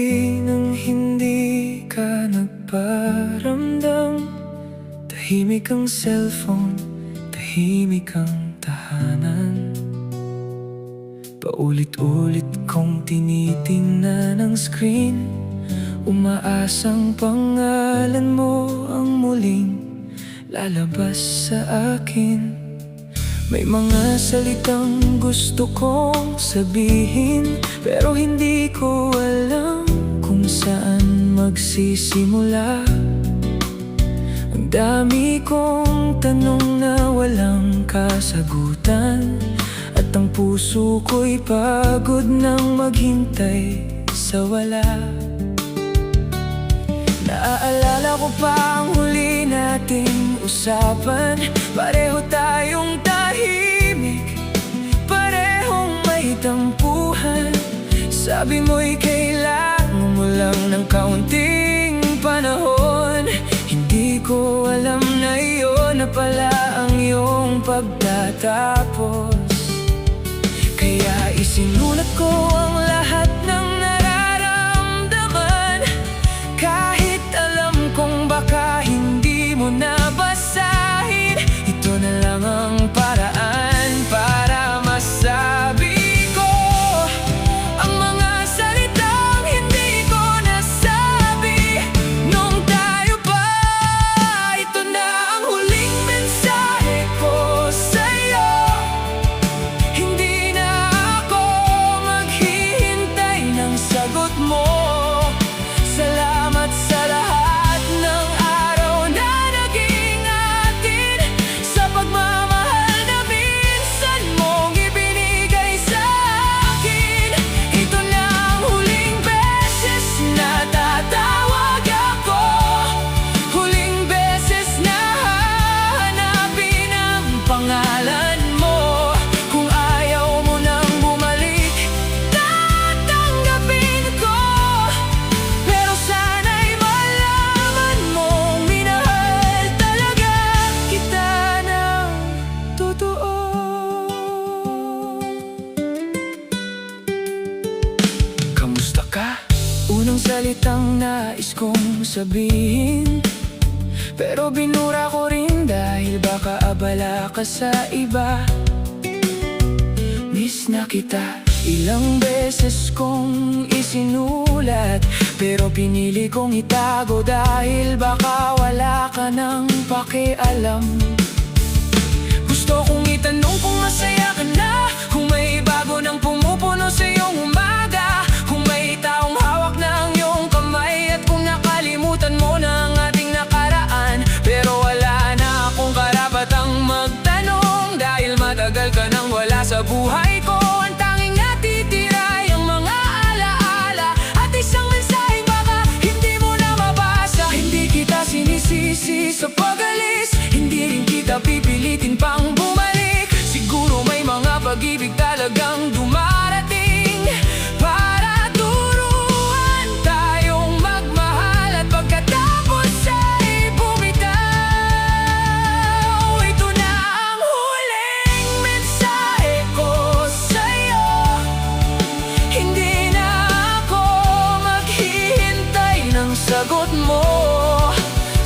gabi nang hindi ka nagparamdam. Tahimik ang cellphone, tahimik ang tahanan. Paulit-ulit kong tinitingnan ang screen, umaasang pangalan mo ang muling lalabas sa akin. May mga salitang gusto kong sabihin, pero hindi ko alam kung saan magsisimula. Ang dami kong tanong na walang kasagutan, at ang puso ko'y pagod nang maghintay sa wala. Naaalala ko pa ang huli nating usapan. Pareho tayong tahimik, parehong may tampuhan. Sabi mo'y kailangan mo lang ng kaunting panahon. Hindi ko alam na iyon na pala ang iyong pagtatapos. Kaya isinulat ko ang lahat ng nararamdaman, kahit alam kong baka hindi mo nabasahin. Ito na lang ang paraan para masabi ko ang mga salitang hindi ko nasabi nung tayo pa. Ito na ang huling mensahe ko sa'yo. Hindi na ako maghihintay ng sagot mo. Salamat sa lahat ng araw na naging atin, sa pagmamahal na minsan mong ibinigay sa akin. Ito na ang huling beses na tatawag ako, huling beses na hahanapin ang pangalan mo. Kung ayaw mo nang bumalik, tatanggapin ko. Pero sana'y malaman mong minahal talaga kita ng totoo. Kamusta ka? Unang salitang nais kong sabihin, pero binura ko rin dahil baka abala ka sa iba. Miss na kita, ilang beses kong isinulat, pero pinili kong itago dahil baka wala ka nang pakialam. Gusto kong itanong kung masaya ka na, kung may bago nang pumupuno sa iyong umaga, kung may taong hawak na ang iyong kamay, at kung nakalimutan mo na ang ating nakaraan. Pero wala na akong karapatang magtanong, dahil matagal ka nang wala sa buhay ko. Ang tanging natitira ay ang mga alaala, at isang mensaheng baka hindi mo na mabasa. Hindi kita sinisisi sa pag-alis, hindi rin kita pipilitin pang bumalik. Siguro may mga pag-ibig talagang dumarating para turuan tayong magmahal, at pagkatapos ay bumitaw. Ito na ang huling mensahe ko sa'yo. Hindi na ako maghihintay ng sagot mo.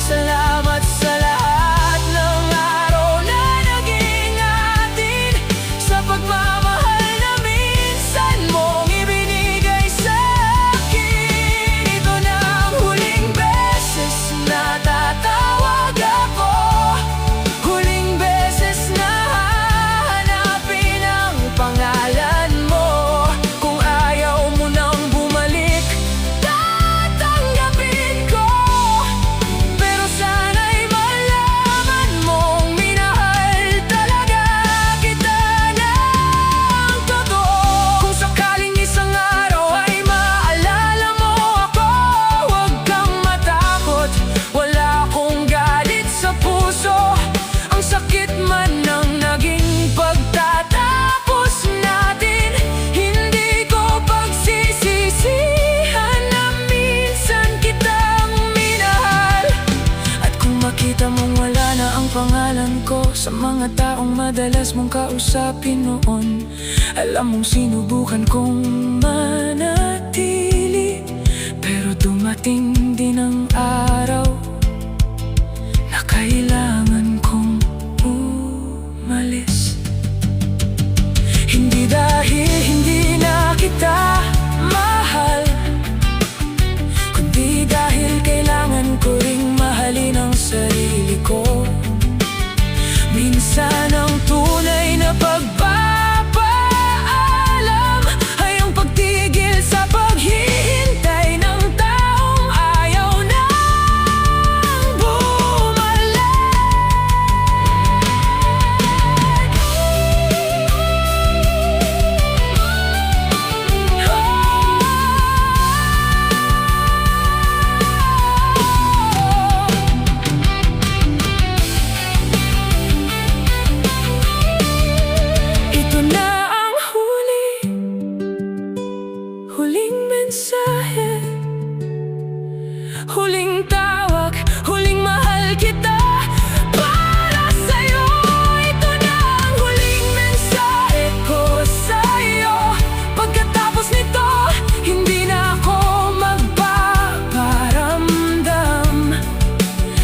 Salamat sa lahat ng araw na naging atin, sa pagmamahal na minsan mong ibinigay sa akin. Ito na ang huling beses na tatawag ako, huling beses na hahanapin ang pangalan mo. Kung ayaw mo nang bumalik, tatanggapin ko. Pero sana'y malaman mong minahal talaga kita ng totoo. Kung sakaling isang araw ay maalala mo ako, huwag kang matakot, wala akong galit sa puso. Ang sakit man ng naging pagtatapos natin, hindi ko pagsisisihan na minsan kitang minahal. At kung makita mong wala na ang pangalan ko sa mga taong madalas mong kausapin noon, alam mong sinubukan kong manatili, dumating din ang araw na kailangan kong umalis. Hindi dahil hindi na kita mahal, kundi dahil kailangan ko ring mahalin ang sarili ko. Minsan ang tunay na pagpapaalam ay ang pagtigil sa paghihintay ng taong ayaw nang bumalik. Ito na ang huling mensahe, huling tawag, huling mahal kita para sa'yo. Ito na ang huling mensahe ko sa'yo. Pagkatapos nito, hindi na ako magpaparamdam.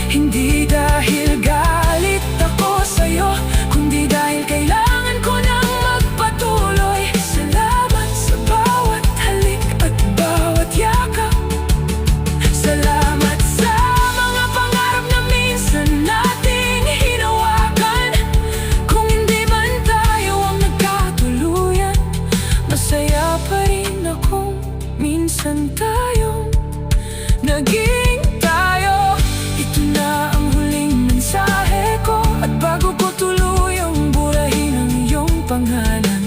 Hindi dahil galit ako sa'yo, kundi dahil kailangan ko nang magpatuloy. Salamat sa bawat halik at bawat yakap. Salamat sa mga pangarap na minsan nating hinawakan. Kung hindi man tayo ang nagkatuluyan, masaya pa rin akong minsan tayong naging tayo. Ito na ang huling mensahe ko, at bago ko tuluyang burahin ang iyong pangalan,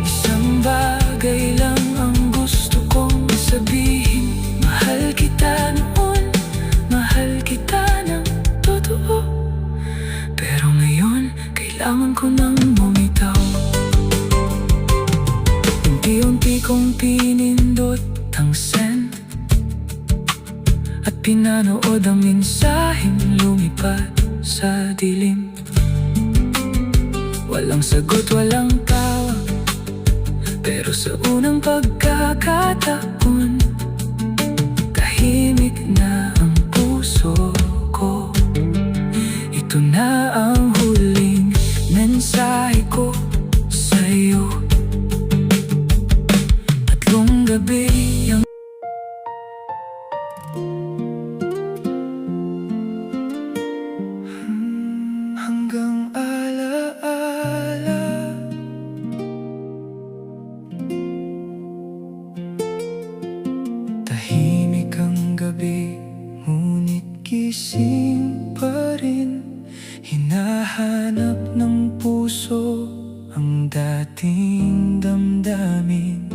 isang bagay lang ang gusto kong sabihin. Mahal kita noon, mahal kita ng totoo, pero ngayon kailangan ko nang bumitaw. Unti-unti kong pinindot ang send at pinanood ang mensaheng lumipad sa dilim. Walang sagot, walang tawag, pero sa unang pagkakataon, tahimik na ang puso ko. Ito na ang huling mensahe ko sa'yo. Tatlong gabi ang hanggang alaala. Tahimik ang gabi, ngunit gising pa rin. Hinahanap ng puso ang dating damdamin.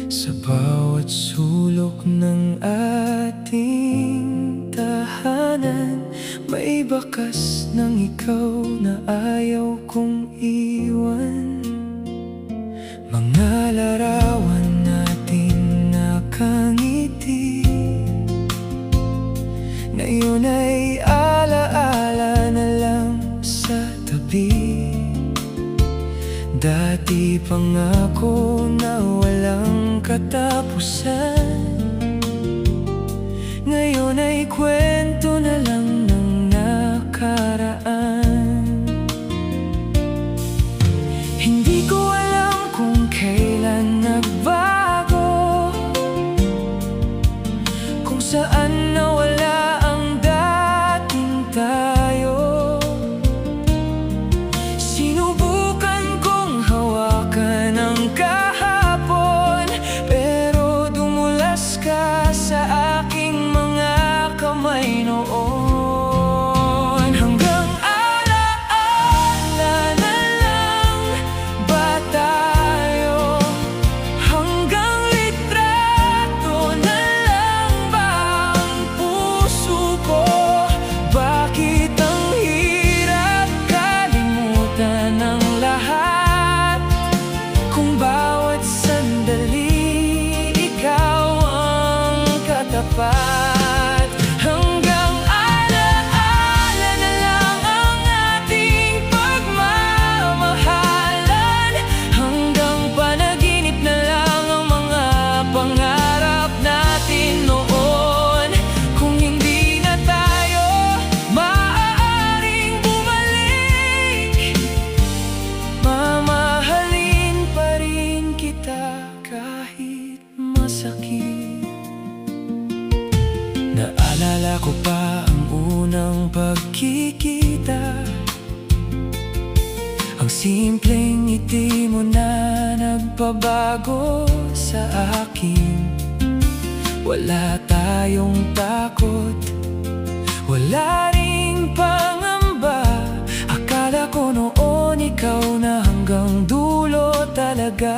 Sa bawat sulok ng ating tahanan, may bakas ng ikaw na ayaw kong iwan. Mga larawan natin nakangiti, ngayon ay alaala na lang sa tabi. Dati pangako na walang katapusan, ngayon ay kwento na lang ng nakaraan. Hindi ko alam kung kailan nagbago, kung saan nawala ang dating tayo. Sinubukan kong hawakan ang kahapon, pero dumulas ka sa aking mga kamay noon. Hanggang alaala na lang ba tayo? Hanggang litrato na lang ba ang puso ko? Bakit ang hirap kalimutan ang lahat, kung bawat sandali ikaw ang katapat? Hanggang alaala na lang ang ating pagmamahalan, hanggang panaginip na lang ang mga pangarap natin Naalala ko pa ang unang pagkikita, ang simpleng ngiti mo na nagpabago sa akin. Wala tayong takot, wala ring pangamba. Akala ko noon ikaw na hanggang dulo talaga.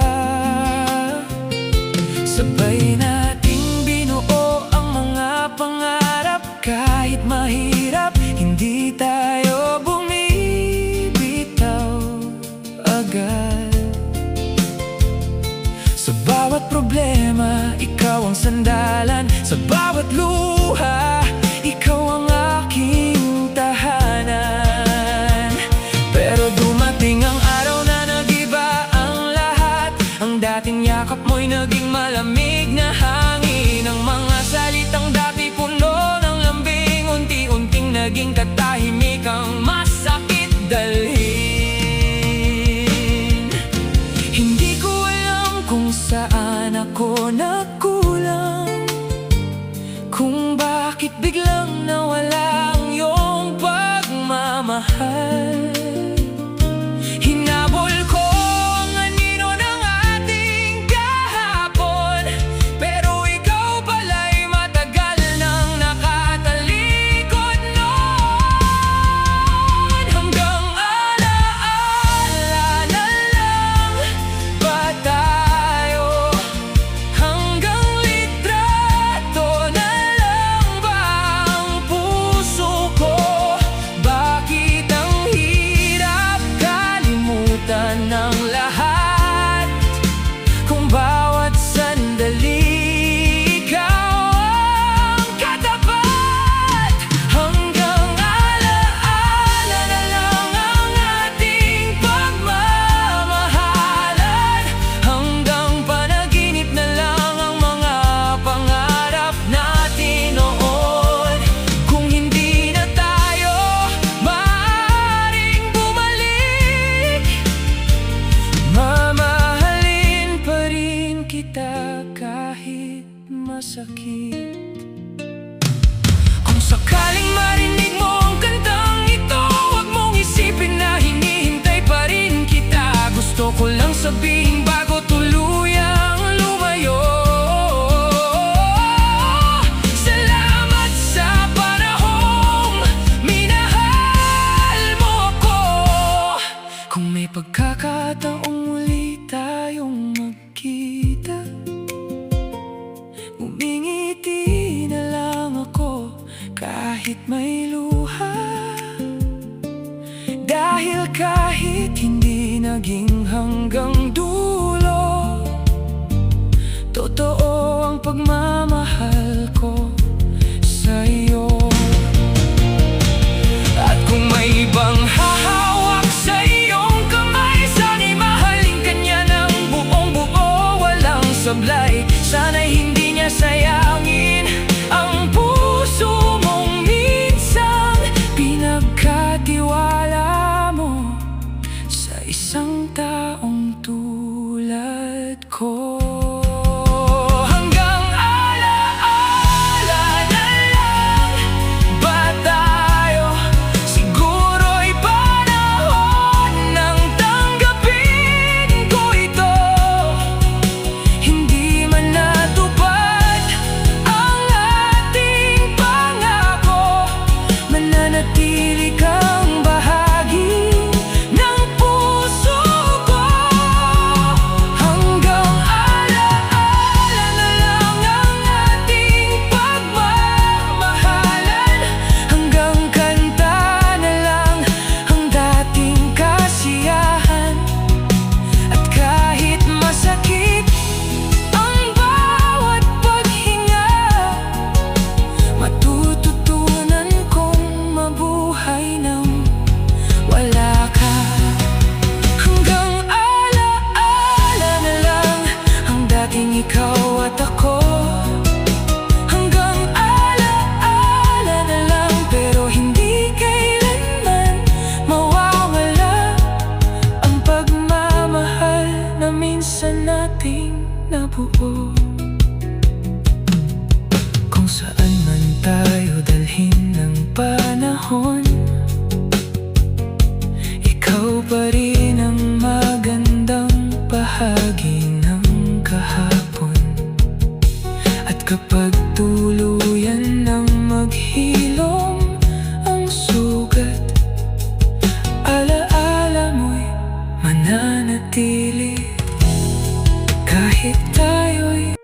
Sabay nating binuo ang mga pangarap. Kahit mahirap, hindi tayo bumibitaw agad. Sa bawat problema, ikaw ang sandalan. Sa bawat luha, ikaw ang aking tahanan. Pero dumating ang araw na nag-iba ang lahat. Ang dating yakap mo'y naging malamig na hangin. Ang mga salitang dati puno ng lambing, unti-unting naging katahimikang masakit dalhin. Hindi ko alam kung saan ako nagkulang, kung bakit biglang nawala ang iyong pagmamahal. Hinabol ko ang anino ng ating kahapon, pero ikaw pala'y matagal nang nakatalikod noon. Hanggang alaala na lang ba tayo? Hanggang litrato na lang ba ang puso ko? Bakit ang hirap kalimutan ng lahat, kung bawat sandali ikaw ang katapat? Hanggang alaala na lang ang ating pagmamahalan, hanggang panaginip na lang ang mga pangarap natin noon. Kung hindi na tayo maaaring bumalik, mamahalin pa rin kita kahit masakit. Kung sakaling marinig mo ang kantang ito, huwag mong isipin na hinihintay pa rin kita. Gusto ko lang sabihin bago tuluyang lumayo, salamat sa panahong minahal mo ako. Kung may pagkakataong muli tayong magkita, umingiti na lang ako kahit may luha. Dahil kahit hindi naging hanggang dulo, totoo ang pagmamahal ko sa'yo. At kung may ibang hahawak sa iyong kamay, sana'y mahalin ka niya ng buong buo, walang sablay. Sana'y hindi niya sayangin ang puso mong minsan pinagkatiwala mo sa isang taong tulad ko. Hanggang alaala na lang ba tayo? Siguro'y panahon nang tanggapin ko ito. Hindi man natutunan Kapag tuluyan ng maghilom ang sugat, alaala mo'y mananatili kahit tayo'y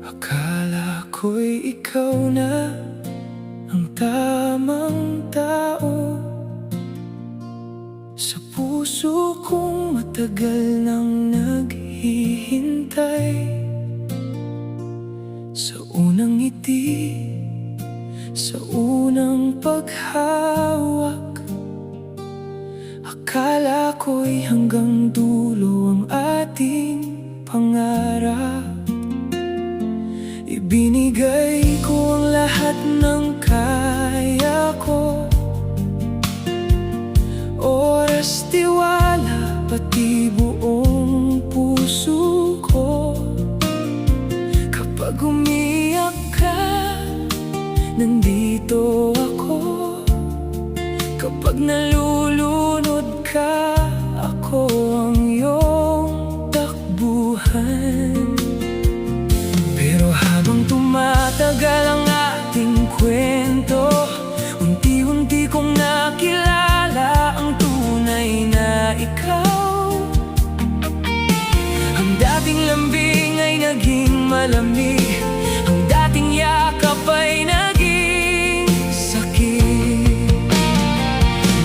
akala ko'y ikaw na ang tamang tao sa puso kong matagal nang naghihintay. Sa unang ngiti, sa unang paghawak, akala ko'y hanggang dulo ang ating pangarap. Ibinigay ko ang lahat ng kaya ko, oras, tiwala, pati buong puso ko. Kapag umiyak ka, nandito ako. Kapag nalulunod ka, ako ang iyong takbuhan. Pero habang tumatagal ang ating kwento, unti-unti kong nakilala ang tunay na ikaw. Ang dating lambing ay naging malamig, ang dating yakap ay naging sakit.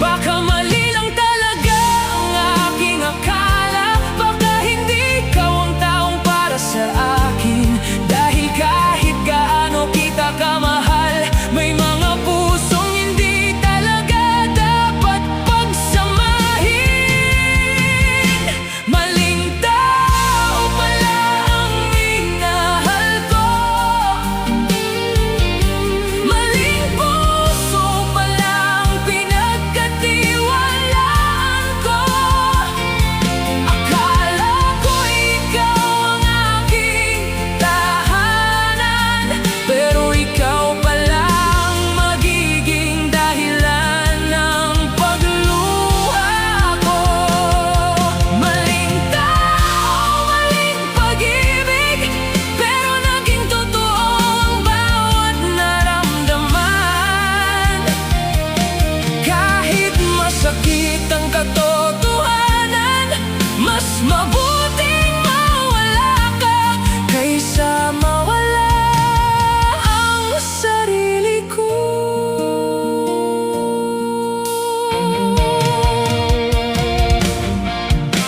Baka mali lang talaga ang aking akala, baka hindi ikaw ang taong para sa akin. Dahil kahit gaano kita kamahal, may mga pusong hindi talaga dapat pagsamahin. Maling tao pala ang minahal ko, maling puso pala ang pinagkatiwalaan ko. Akala ko ikaw ang aking tahanan, pero ikaw pala ang magiging dahilan ng pagluha ko. Maling tao, maling pag-ibig, pero naging totoo ang bawat naramdaman. Kahit masakit ang katotohanan, mas mabuting mawala ka kaysa mawala ang sarili ko.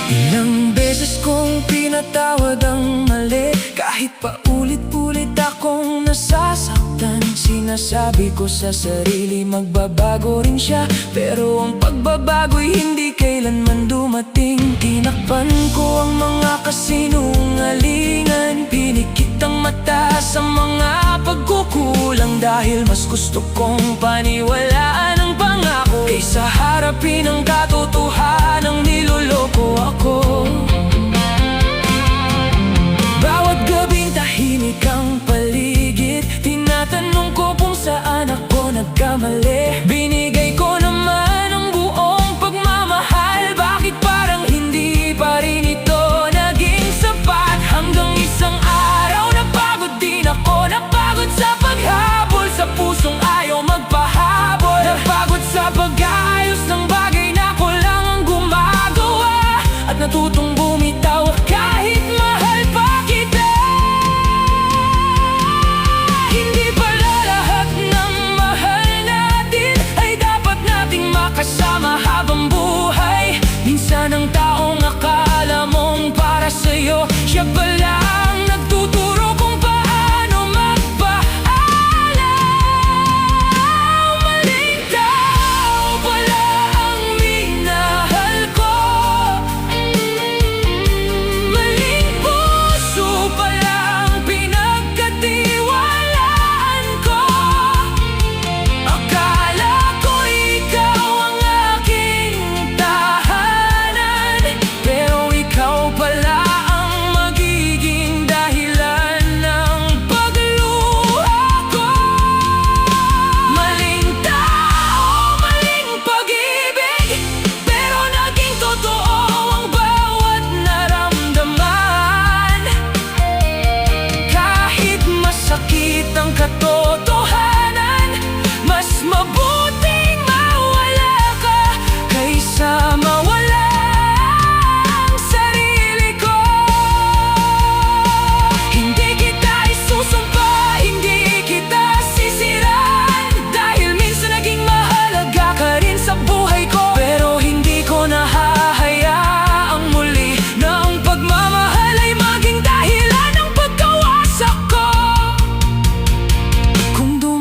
Ilang beses kong pinatawad ang mali, kahit paulit-ulit akong nasasaktan. Sinasabi ko sa sarili magbabago rin siya, pero ang pagbabago'y hindi kailanman dumating. Tinakpan ko ang mga kasinungalingan, pinikit ang mata sa mga pagkukulang, dahil mas gusto kong paniwalaan ang pangako kaysa harapin ang katotohanang niloloko ako. Bawat gabing tahimik ang paligid, tinatanong ko kung saan ako nagkamali. Binigay ko naman ang buong pagmamahal, bakit parang hindi pa rin ito naging sapat? Hanggang isang araw napagod din ako, napagod sa paghabol sa pusong ayaw magpahabol, napagod sa pag-aayos ng bagay na ko lang ang gumagawa, at natutong bumitaw kahit mahal pa kita. Hindi pala lahat ng mahal natin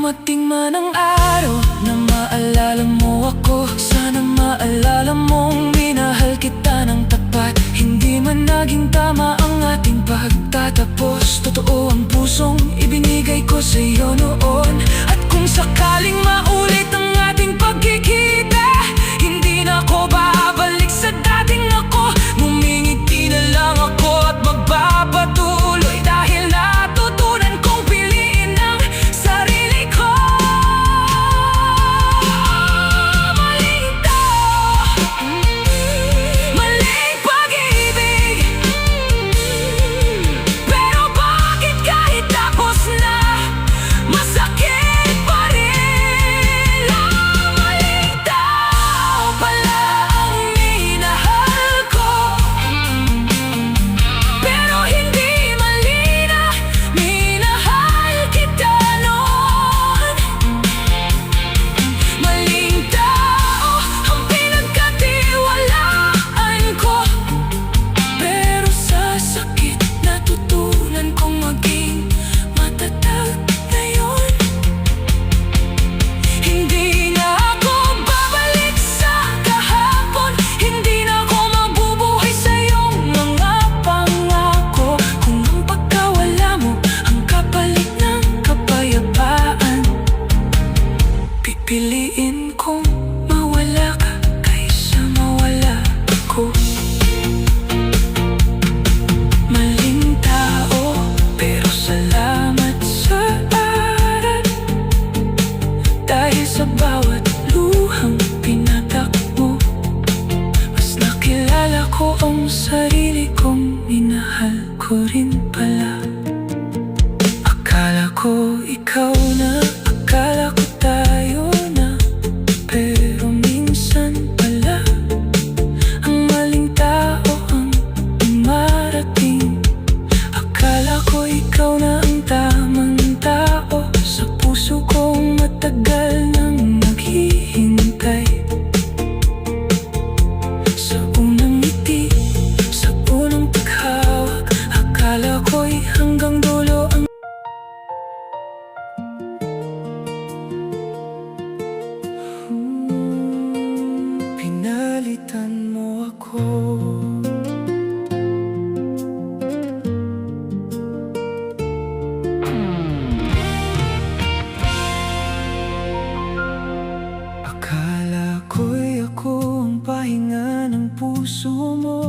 dumating man ang araw na maalala mo ako, sana maalala mong minahal kita ng tapat. Hindi man naging tama ang ating pagtatapos, totoo ang pusong ibinigay ko sa iyo noon. At kung sakaling maulit ang ating pagkikita, hindi na ako babalik sa dating ako. Ngumingiti na lang ako at magpapatuloy, dahil natutunan kong piliin ang sarili ko. Maling tao, maling pag-ibig, pero bakit kahit tapos na, masakit pa rin? Maling tao pala ang minahal ko, pero hindi mali na minahal kita noon. Maling tao ang pinagkatiwalaan ko, pero sa sakit natutunan kong maging matatag ngayon. Hindi na ako babalik sa kahapon, hindi na ako mabubuhay sa iyong mga pangako. Kung ang pagkawala mo ang kapalit ng kapayapaan, pipiliin kong mawala ka kaysa mawala ako. Maling tao, pero salamat sa aral, dahil sa bawat luhang pinatakbo, mas nakilala ko ang sarili kong minahal ko rin pala. Akala ko ikaw na, akala ko tayo na, pero minsan pala ang maling tao ang umarating. Akala ko ikaw na ang tamang tao, sa puso kong matagal nang naghihintay. Sa unang ngiti, sa unang paghawak, akala ko'y hanggang dulo ang pinalitan mo ako. Akala ko'y ako ang pahinga ng puso mo,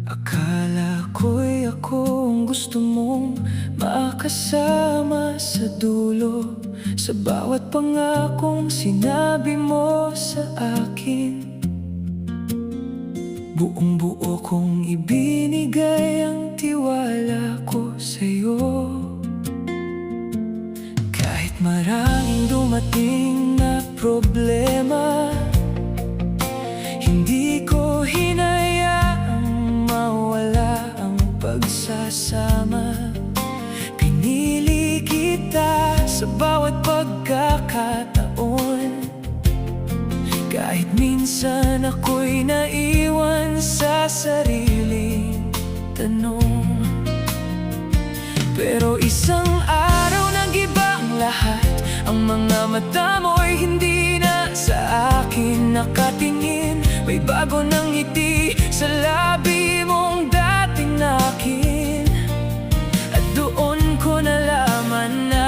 akala ko'y ako ang gusto mong makasama sa dulo. Sa bawat pangakong sinabi mo sa akin, buong buo kong ibinigay ang tiwala ko sa'yo. Kahit maraming dumating na problema, hindi ko hinayaang mawala ang pagsasama. Pinili kita sa bawat pagkakataon, kahit minsan ako'y naiwan sa sariling tanong. Pero isang araw nag-iba ang lahat, ang mga mata mo'y hindi na sa akin nakatingin. May bago ng ngiti sa labi mong dating akin, at doon ko nalaman na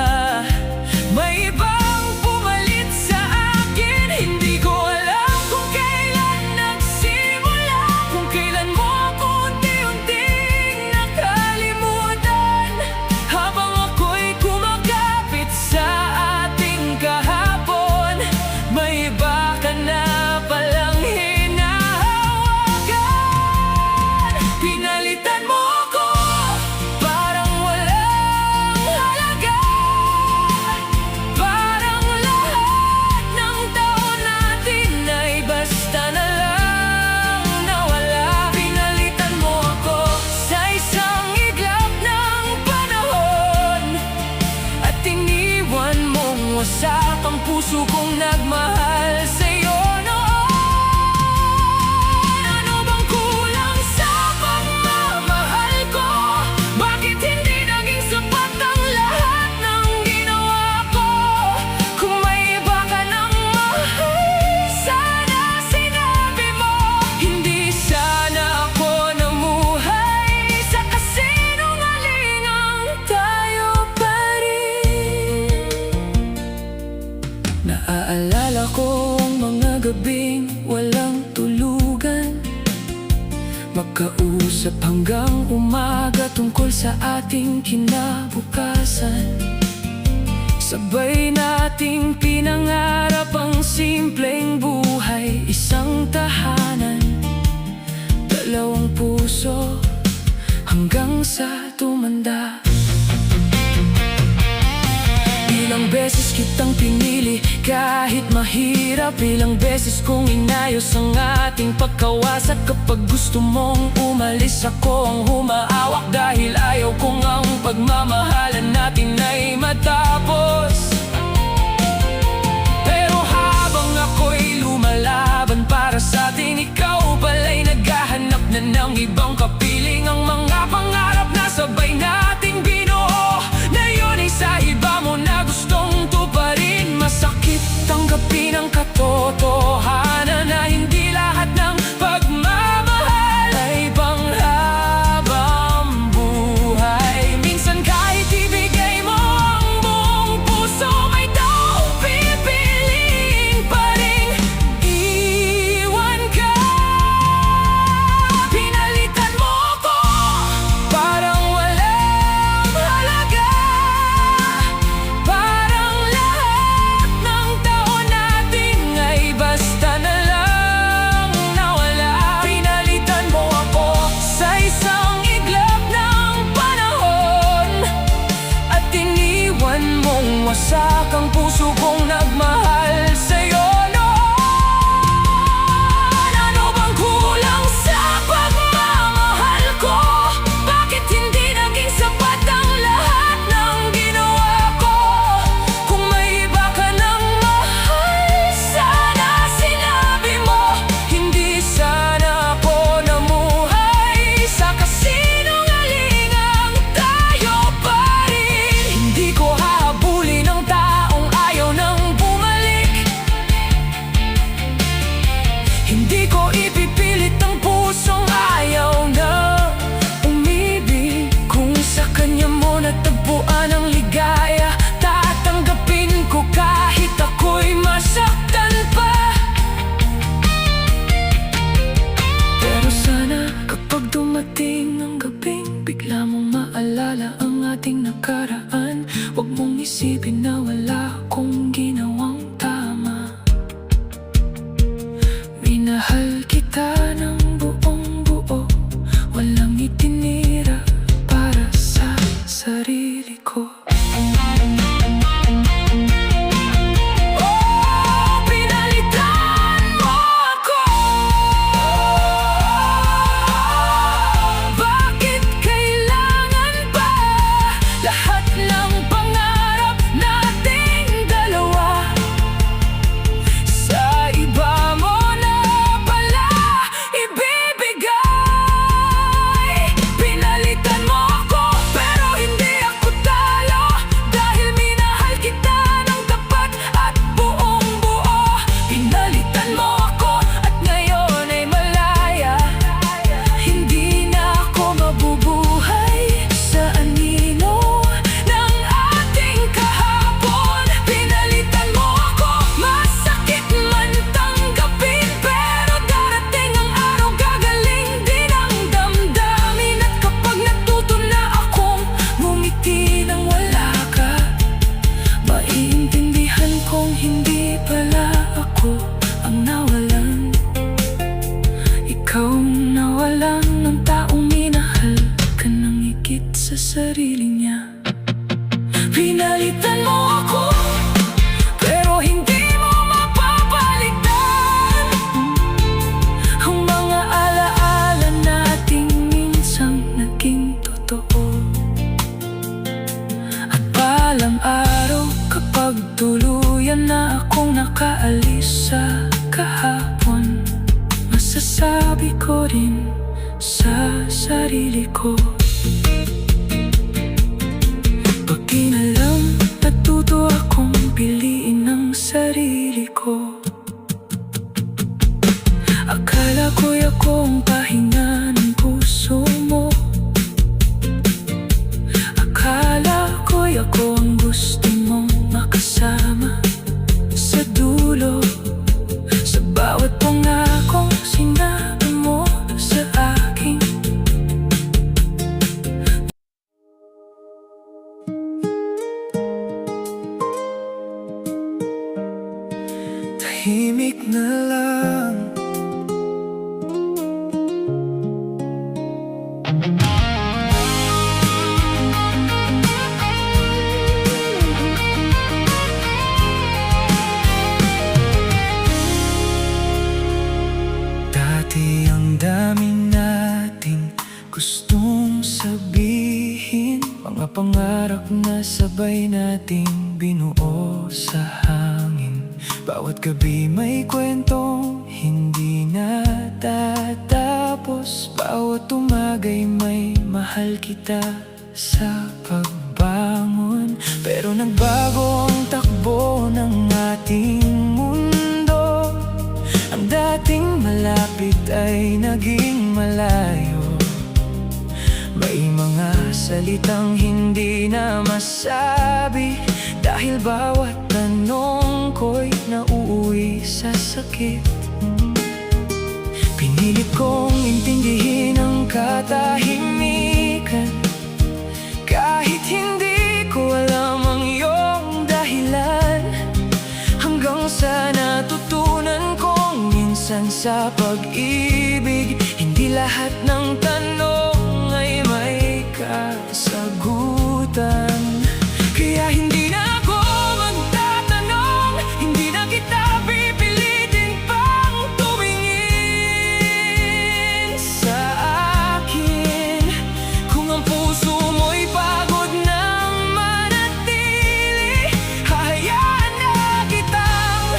may ibang pumalit sa akin. Hindi ko alam kung kailan nagsimula, kung kailan mo ako unti-unting nakalimutan. Habang ako'y kumakapit sa ating kahapon, may iba ka na palang hinahawakan. Pinalitan mo ako, parang walang halaga, parang lahat ng taon natin ay basta na lang nawala. Pinalitan mo ako sa isang iglap ng panahon, at iniwan mong wasak ang puso kong nagmahal sa'yo noon. Ano bang kulang sa pagmamahal ko? Bakit hindi naging sapat ang lahat ng ginawa Magkausap hanggang umaga tungkol sa ating kinabukasan. Sabay nating pinangarap ang simpleng buhay, isang tahanan, dalawang puso, hanggang sa tumanda. Ilang beses kitang pinili kahit mahirap, ilang beses kong inayos ang ating pagkawasak. Kapag gusto mong umalis, ako ang humaawak, dahil ayaw kong ang pagmamahalan natin ay matapos. Pero habang ako'y lumalaban para sa atin, ikaw pala'y naghahanap na ng ibang kapiling. Ang mga pangarap na sabay nating binuo, na yun ay sa iba mo na gustong tuparin. Masakit tanggapin ang katotohanan na hindi lahat ng pagmamahal ay panghabang buhay. Minsan kahit ibigay mo ang buong puso, may taong pipiliin pa rin iwan ka. Pinalitan mo ko parang walang halaga, parang lahat ng taon natin ay basta na lang nawala. Pinalitan mo ako sa isang iglap ng panahon, at iniwan mong wasak ang puso kong nagmahal sa'yo noon. Ano bang kulang sa pagmamahal ko? Bakit hindi naging sapat ang lahat ng ginawa ko? Kung may iba ka ng mahal, sana sinabi mo. Hindi sana ako namuhay sa kasinungalingang tayo pa rin. Hindi ko hahabulin ang taong ayaw nang bumalik. Hindi ko ipipilit ang pusong ayaw na umibig. Kung sa kanya mo natagpuan ang ligaya, tatanggapin ko kahit ako'y masaktan pa. Pero sana kapag dumating ang gabing bigla mong maalala ang ating nakaraan, huwag mong isipin na wala akong ginawang tama. Minahal kita ng buong buo, walang itinira para sa sarili ko. Oh, pinalitan mo ako. Bakit kailangan ba lahat ng pangarap nating dalawa sa iba mo na pala ibibigay? Pinalitan mo ako pero hindi ako talo, dahil minahal kita ng tapat at buong buo. Pinalitan mo ako at ngayon ay malaya, hindi na ako mabubuhay sa anino ng ating kahapon. Pinalitan mo ako, masakit man tanggapin, pero darating ang araw gagaling din ang damdamin. At kapag natuto na akong ngumiti nang wala ka, maiintindihan kong hindi pala ako ang nawalan. Ikaw ang nawalan ng taong minahal ka nang higit sa sarili niya. Pinalitan mo ako pero hindi mo mapapalitan ang mga alaala nating minsang naging totoo. At balang araw kapag tuluyan na akong nakaalis sa kahapon, masasabi ko rin sa sarili ko, pag inalam, natuto akong piliin ang sarili ko. Akala ko'y ako ang pahinga ng puso mo. Akala ko'y ako ang gusto mong makasama sa dulo. Sa bawat pangakong sinabi mo sa aking tahimik na lang. Dati ang dami nating gustong sabihin, mga pangarap na sabay nating binuo sa hangin. Bawat gabi may kwentong hindi natatapos, bawat umaga'y may mahal kita sa pagbangon. Pero nagbago ang takbo ng ating mundo, ang dating malapit ay naging malayo. May mga salitang hindi na masabi, dahil bawat tanong ko'y nauuwi sa sakit. Pinilit kong intindihin ang katahimikan, kahit hindi ko alam ang iyong dahilan. Hanggang sa natutunan kong minsan sa pag-ibig, hindi lahat ng tanong ay may kasagutan. Kaya hindi na ako magtatanong, hindi na kita pipilitin pang tumingin sa akin. Kung ang puso mo'y pagod ng manatili, hahayaan na kitang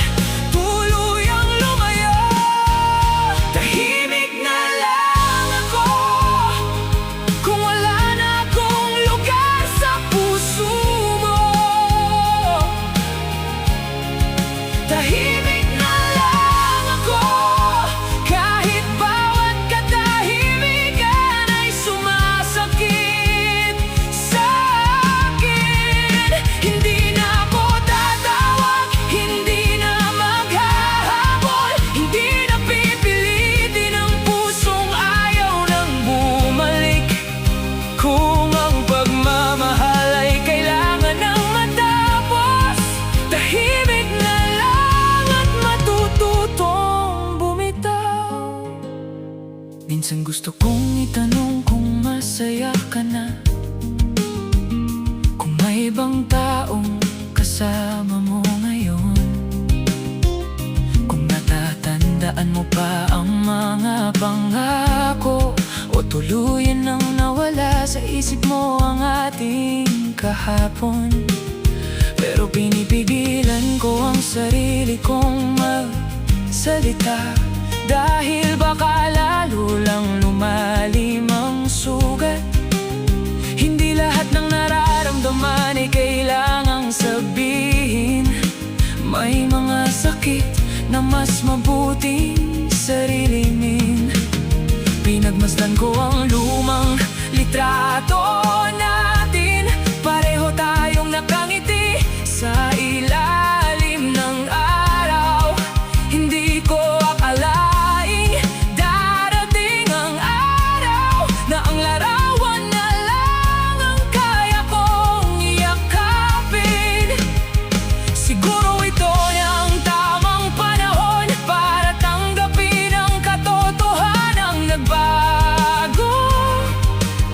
tuluyang lumayo. Tahimik na lang ako kung wala na akong lugar sa puso mo. Tahimik na lang ako kahit bawat katahimikan ay sumasakit sa akin. Hindi na ako tatawag, hindi na maghahabol, hindi na pipilitin ang pusong ayaw nang bumalik. Kung ang pagmamahal ay kailangan ng matapos, tahimik na lang at matututong bumitaw. Minsan gusto kong itanong kung masaya ka na, kung may ibang taong kasama mo ngayon, kung natatandaan mo pa ang mga pangako, o tuluyan nang nawala sa isip mo ang ating kahapon. Pero pinipigilan ko ang sarili kong magsalita, dahil baka lalo lang lumalim ang sugat. Hindi lahat ng nararamdaman ay kailangang sabihin. May mga sakit na mas mabuting sarilinin. Pinagmasdan ko ang lumang litrato natin, pareho tayong nakangiti sa ilalim ng araw. Hindi ko akalaing darating ang araw na ang larawan na lang ang kaya kong iyakapin. Siguro ito na ang tamang panahon para tanggapin ang katotohanang nagbago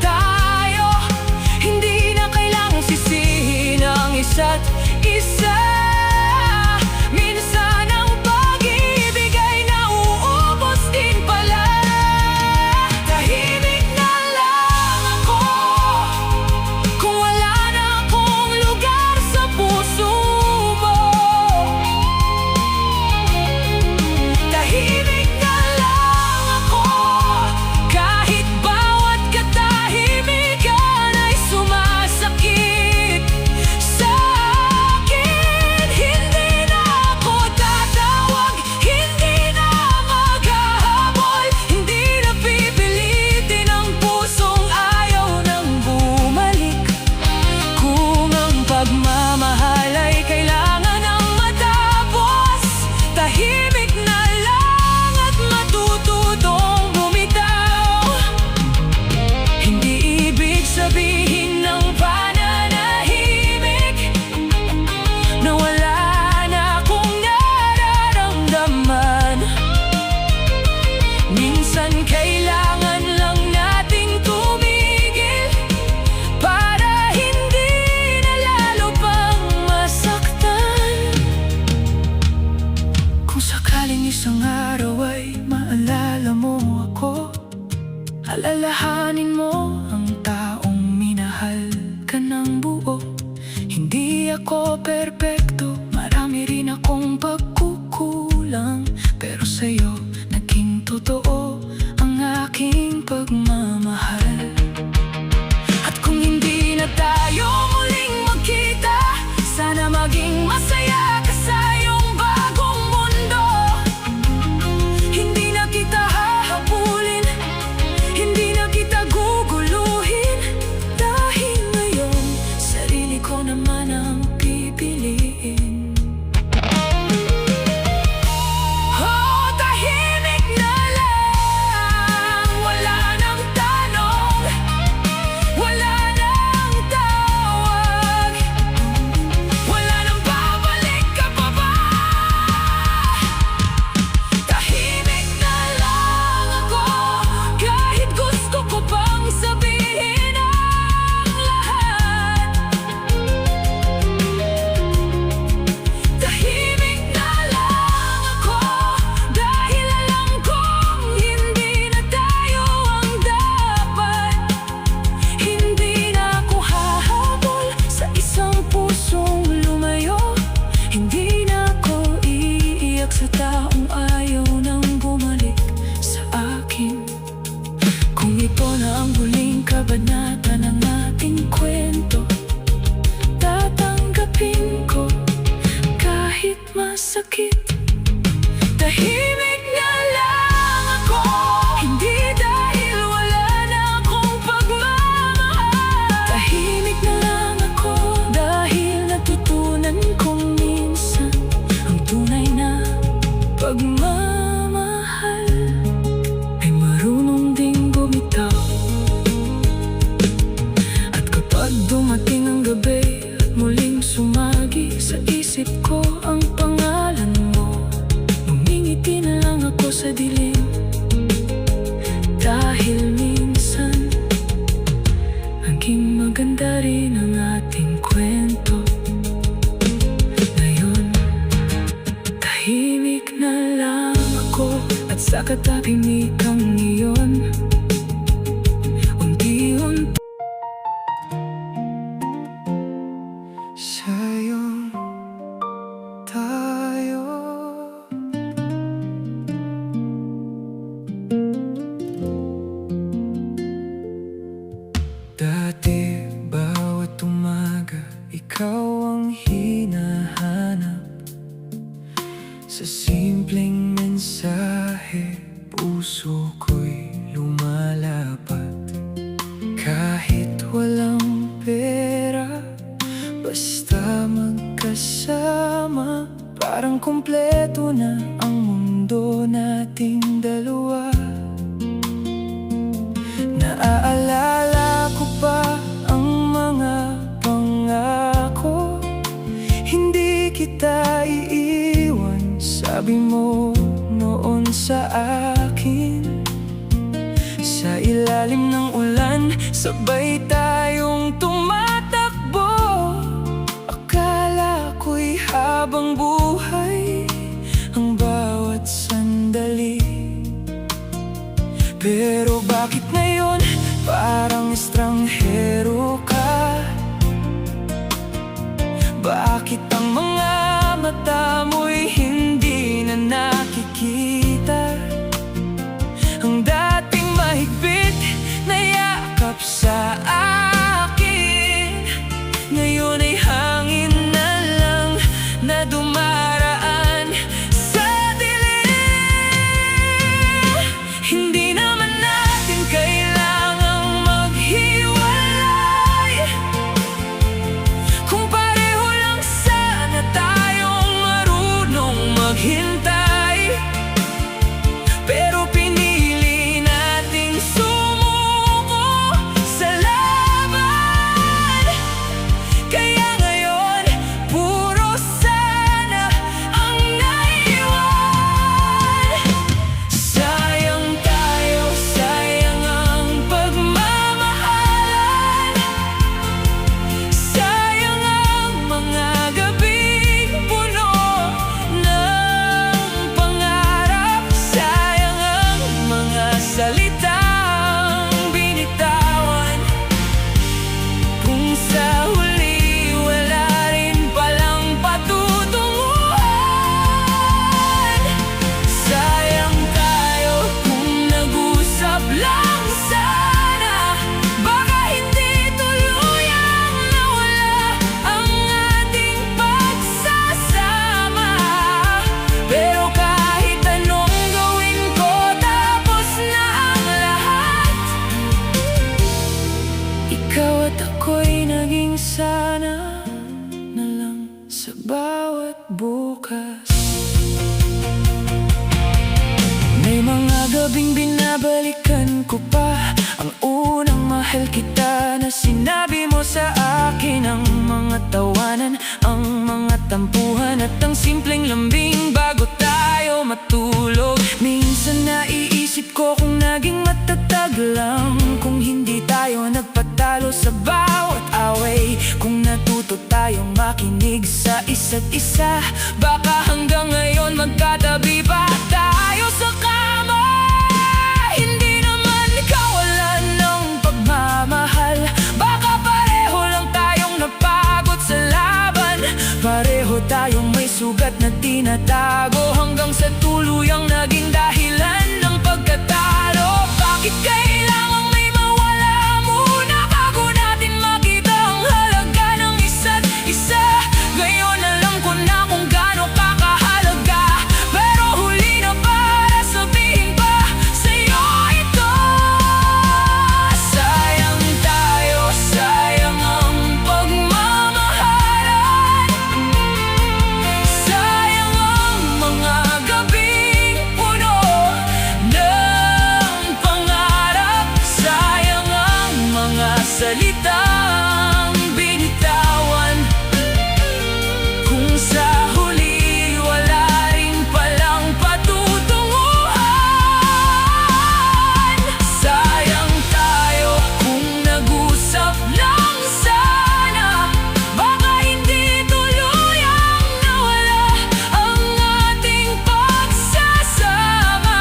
tayo. Hindi na kailangang sisihin ang isa't isa. Minsan ang pag-ibig ay nauubos din pala. Tahimik na lang ako kung wala na akong lugar sa puso mo. Tahimik na lang ako kahit bawat katahimikan ay sumasakit sa akin. ako perpekto, marami rin akong pagkukulang, pero sa'yo naging totoo ang aking pagmamahal. At kung hindi na tayo muling magkita, sana maging masaya ka sa iyong bagong mundo. Hindi na kita hahabulin, hindi na kita guguluhin, dahil ngayon sarili ko naman ang pipiliin. Oh, tahimik na lang, wala nang tanong, wala nang tawag, wala nang babalik ka pa ba? Tahimik na lang ako, kahit gusto ko pang sabihin ang lahat. Tahimik na lang ako, dahil alam kong hindi na tayo ang dapat. Hindi na ako hahabol sa isang pusong lumayo, hindi na ako iiyak sa taong ayaw nang bumalik sa akin. Kung ito na ang huling kabanata ng ating kwento, tatanggapin ko kahit masakit. Tahimik na lang ako, hindi dahil wala na akong pagmamahal. Tahimik na lang ako, dahil natutunan kong minsan ang tunay na pagmamahal ay marunong ding bumitaw. At kapag dumating ang gabi at muling sumagi sa isip ko ang pangalan mo, ngumingiti na lang ako sa dilim, dahil minsan naging maganda rin ang ating kwento. Ngayon, tahimik na lang ako, at sa katahimikang iyon, unti-unti sa'yong tayo. Dati bawat umaga ikaw ang hinahanap, sa simpleng mensahe puso ko'y lumalapat. Kahit walang pera, basta magkasama, parang kumpleto na ang mundo nating dalawa. Naaalala ko pa ang mga pangako, hindi kita iiwan, sabi mo noon sa akin. Sa ilalim ng ulan, sabay tayong tumatakbo, akala ko'y habang buhay ang bawat sandali. Pero bakit ngayon parang estranghero ka? Bakit ang mga mata mo'y hindi na nakikita? Ang dating mahigpit na yakap sa akin, ngayon ay hangin na lang na dumaraan sa dilim. Hindi naman natin kailangang maghiwalay, kung pareho lang sana sa bawat bukas. May mga gabing binabalikan ko pa ang unang mahal kita na sinabi mo sa akin. Ang mga tawanan, ang mga tampuhan at ang simpleng lambing bago tayo matulog. Minsan naiisip ko kung naging matatag lang, kung hindi tayo nagpatalo sa bawat away, kung natuto tayong makinig sa isa't isa. Baka hanggang ngayon magkatabi pa tayo sa kama. Hindi naman kawalan ng pagmamahal, baka pareho lang tayong napagod sa laban. Pareho tayong may sugat na tinatago, hanggang sa tuluyang naging dahilan ng pagkatalo. Bakit kailangang may mawala muna bago natin makita ang halaga ng isa't isa? Ngayon alam ko na kung gaano kakahalaga, pero huli na para sabihin pa sa'yo ito. Sayang tayo, sayang ang pagmamahalan. Sayang ang mga gabing puno ng pangarap. Sayang ang mga salitang binitawan, kung sa huli wala rin palang patutunguhan. Sayang tayo kung nag-usap lang sana, baka hindi tuluyang nawala ang ating pagsasama.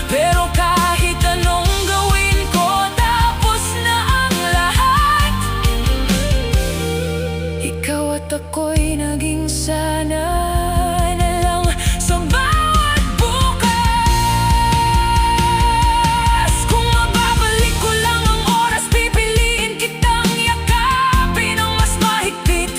Pero kahit anong gawin ko, tapos na ang lahat. Ikaw at ako'y naging sana na lang sa bawat bukas. Kung mababalik ko lang ang oras, pipiliin kitang yakapin ng mas mahigpit.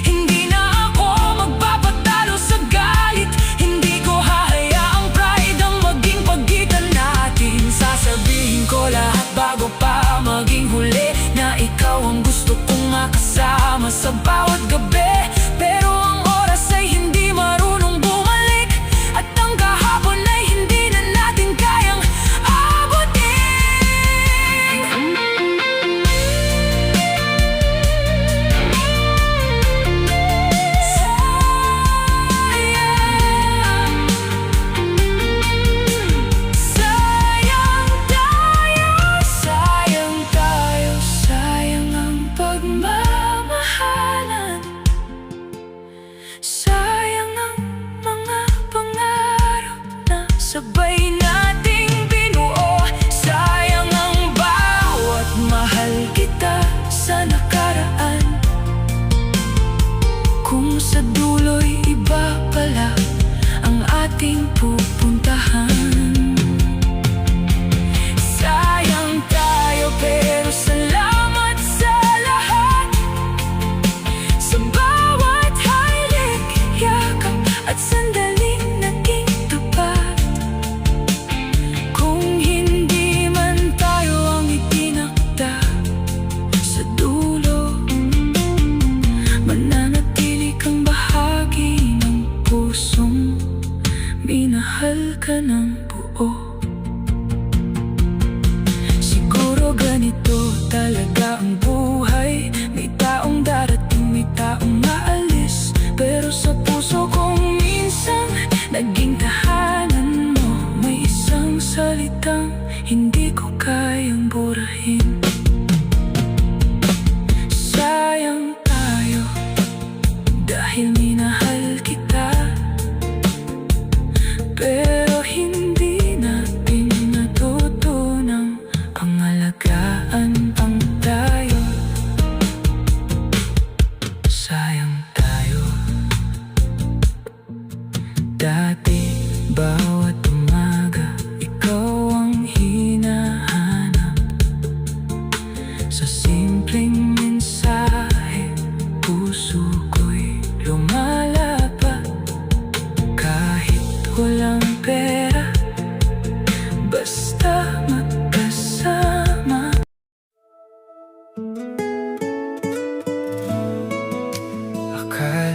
Hindi na ako magpapatalo sa galit, hindi ko hahayaang pride ang maging pagitan natin. Sasabihin ko lahat bago pa maging huli, na ikaw ang gusto kong makasama sa bawat gabi. Pero ang oras ay hindi marunong bumalik, at ang kahapon ay hindi na natin kayang abutin. Sayang tayo, sayang ang pagmamahalan. Sayang ang mga pangarap na sabay nating binuo. Sayang ang bawat mahal kita sa nakaraan, kung sa dulo'y iba pala ang ating pupuntahan. Sayang tayo pero salamat sa lahat, sa bawat halik, yakap at sandaling naging tapat. Kung hindi man tayo ang itinakda sa dulo, mananatili kang bahagi ng pusong minahal ka ng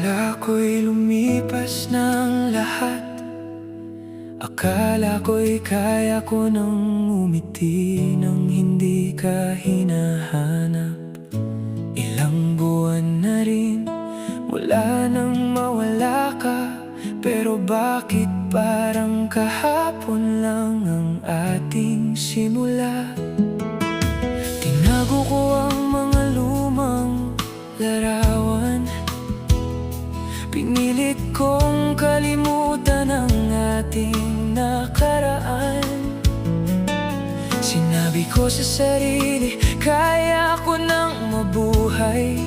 Akala ko'y lumipas ng lahat. Akala ko'y kaya ko nang umiti nang hindi ka hinahanap. Ilang buwan na rin mula nang mawala ka, pero bakit parang kahapon lang ang ating simula? Tinago ko ang mga lumang larawan, pinilit kong kalimutan ang ating nakaraan. Sinabi ko sa sarili, kaya ko nang mabuhay.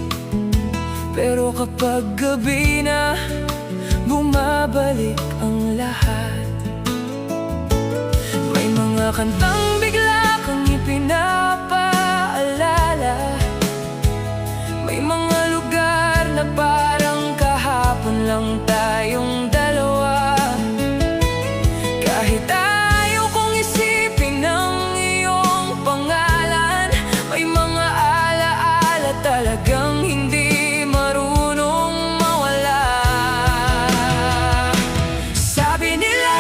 Pero kapag gabi na, bumabalik ang lahat. May mga kantang bigla kang ipinapaalala. May mga lugar na parang kahapon lang tayong dalawa. Kahit ayaw kong isipin ang iyong pangalan, may mga alaala talagang hindi marunong mawala. Sabi nila,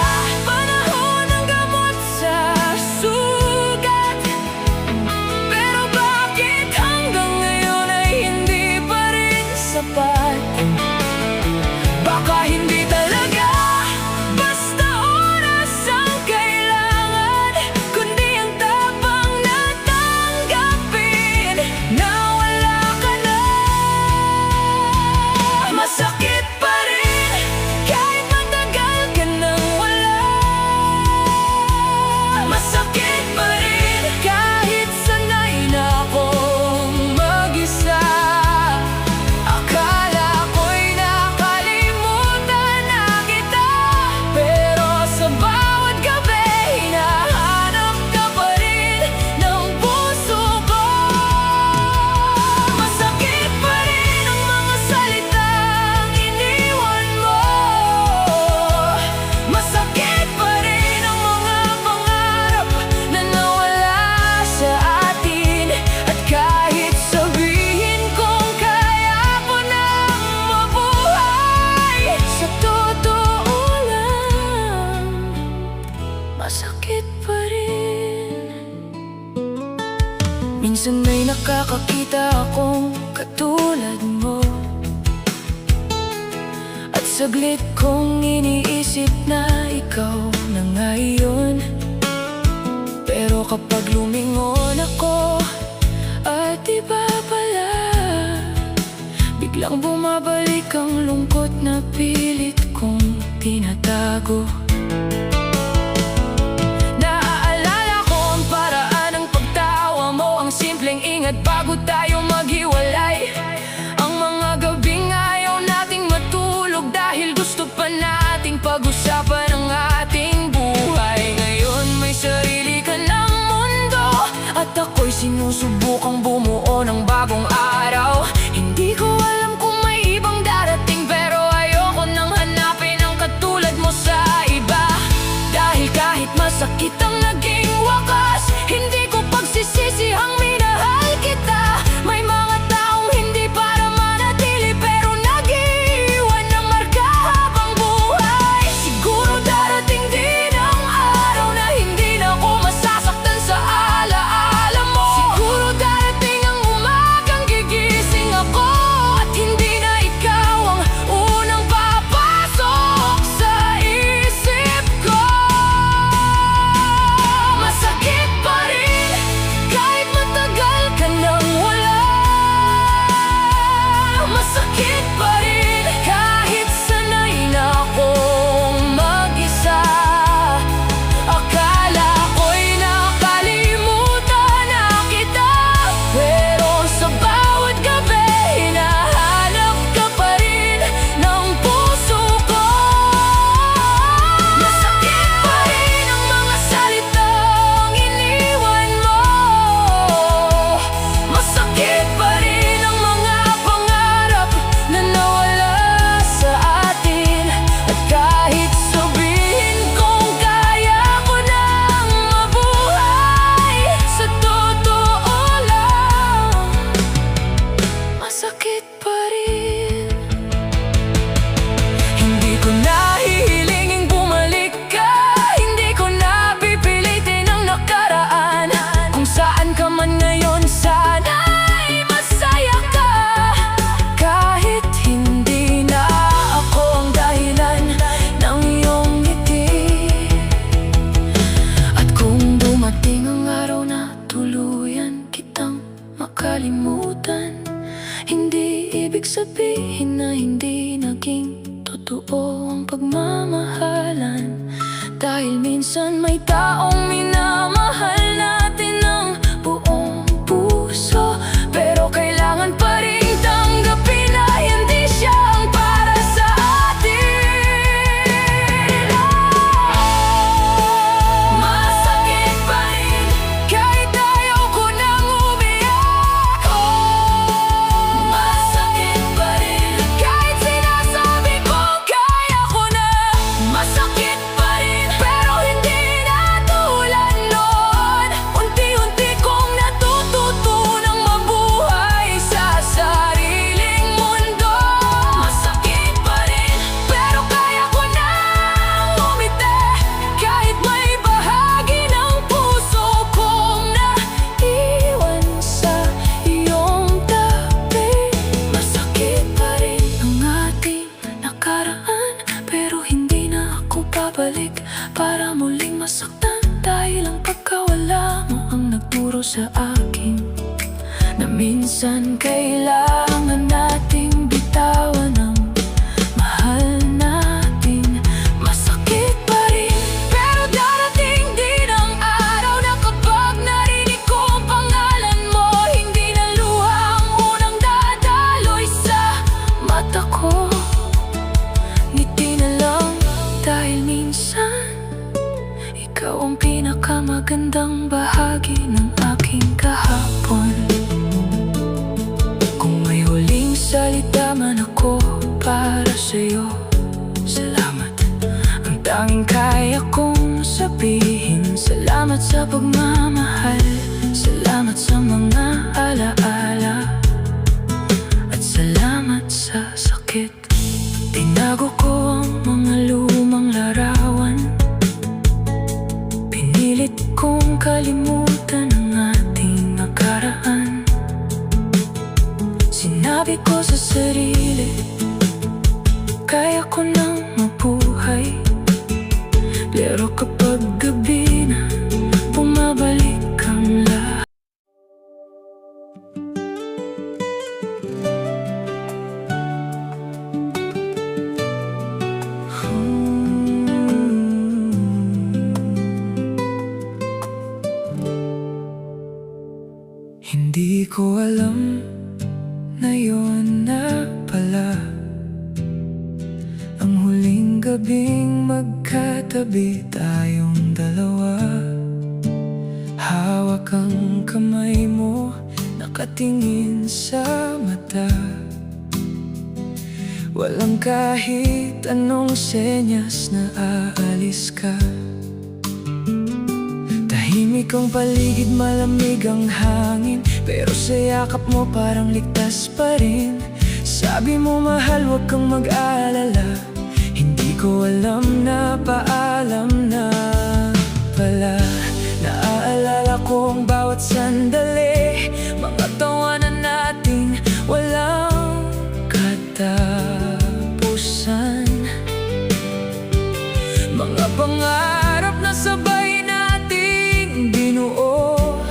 panahon ng gamot sa sugat, pero bakit hanggang ngayon ay hindi pa rin sapat? Baka hindi talaga basta oras ang kailangan, kundi ang tapang na tanggapin na wala ka na. Masakit pa rin kahit matagal ka nang wala. Masakit pa rin kahit sanay na akong mag-isa. Akala ko'y nakalimutan na kita, pero sa bawat gabi hinahanap ka pa rin ng puso ko. Masakit pa rin ang mga salitang iniwan mo. Masakit pa rin ang mga pangarap na nawala sa atin. At kahit sabihin kong kaya ko nang mabuhay, sa totoo lang, masakit pa rin. Minsan may nakakakita akong katulad mo, at saglit kong iniisip na ikaw na ngayon. Pero kapag lumingon ako at iba pala, biglang bumabalik ang lungkot na pilit kong tinatago. Naaalala ko ang paraan ng pagtawa mo, ang simpleng ingat bago tayo maghiwalay. Ang mga gabing ayaw nating matulog dahil gusto pa nating pag-usapan ang ating buhay. Ngayon may sarili ka ng mundo, at ako'y sinusubukang bumuo ng bagong araw. Hindi ko alam kung may ibang darating, pero ayoko nang hanapin ang katulad mo sa iba. Dahil kahit masakit ang naging wakas, hindi ko pagsisisihang minahal kita. May mga taong hindi para manatili, pero nag-iwan ng marka habang buhay. Siguro darating din ang araw na hindi na ako masasaktan sa alaala mo. Siguro darating ang umagang gigil Minsan may taong minamahal natin ng buong puso, pero kailangan pa rin tanggapin na hindi siya ang para sa atin. Masakit pa rin kahit ayaw ko nang umiyak. Masakit pa rin kahit sinasabi ko kaya ko na. Masakit pa rin pero hindi na tulad noon. Unti-unti kong natututunang mabuhay sa sariling mundo. Masakit pa rin pero kaya ko nang umiti, kahit may bahagi ng puso kong naiwan sa iyong tabi. Masakit pa rin ang ating nakaraan, pero hindi na ako babalik para muling masaktan. Dahil ang pagkawala mo ang nagturo sa akin na minsan kailangan nating bitawan ang mahal natin. Masakit pa rin pero darating din ang araw na kapag narinig ko ang pangalan mo, hindi na luha ang unang dadaloy sa mata ko. Ngiti na lang dahil minsan ikaw ang pinakamagandang bahagi ng aking kahapon. Kung may huling salita man ako para sa'yo, salamat. Ang tanging kaya kong sabihin, salamat sa pagmamahal, salamat sa mga alaala, at salamat sa sakit. Tinago ko ang mga lumang larawan, pinilit kong kalimutan ang ating nakaraan. Sinabi ko sa sarili, kaya ko nang mabuhay. Pero kapag gabi na, bumabalik ang lahat. Hindi ko alam na yun na pala ang huling gabing magkatabi tayong dalawa. Hawak ang kamay mo, nakatingin sa mata. Walang kahit anong senyas na aalis ka. Tahimik ang paligid, malamig ang hangin, pero sa yakap mo parang ligtas pa rin. Sabi mo mahal, huwag kang mag-aalala. Hindi ko alam na paalam na pala. Naaalala ko ang bawat sandali, mga tawanan nating walang katapusan, mga pangarap na sabay nating binuo,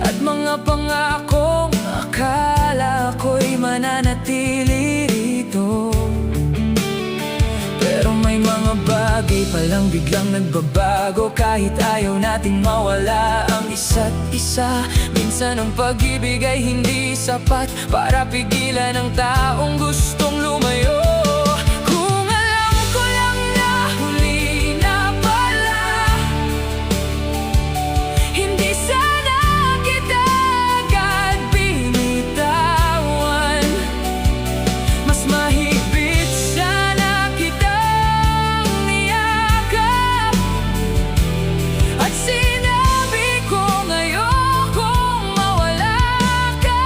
at mga pangakong akala ko'y mananatili rito. Pero may mga bagay palang biglang nagbabago, kahit ayaw nating mawala ang isa't isa. Minsan ang pag-ibig ay hindi sapat para pigilan ang taong gustong lumayo. Kung alam ko lang na huli na pala, hindi sana kita agad binitawan. Mas mahigpit sana kitang niyakap, at sinabi ko ngayokong mawala ka.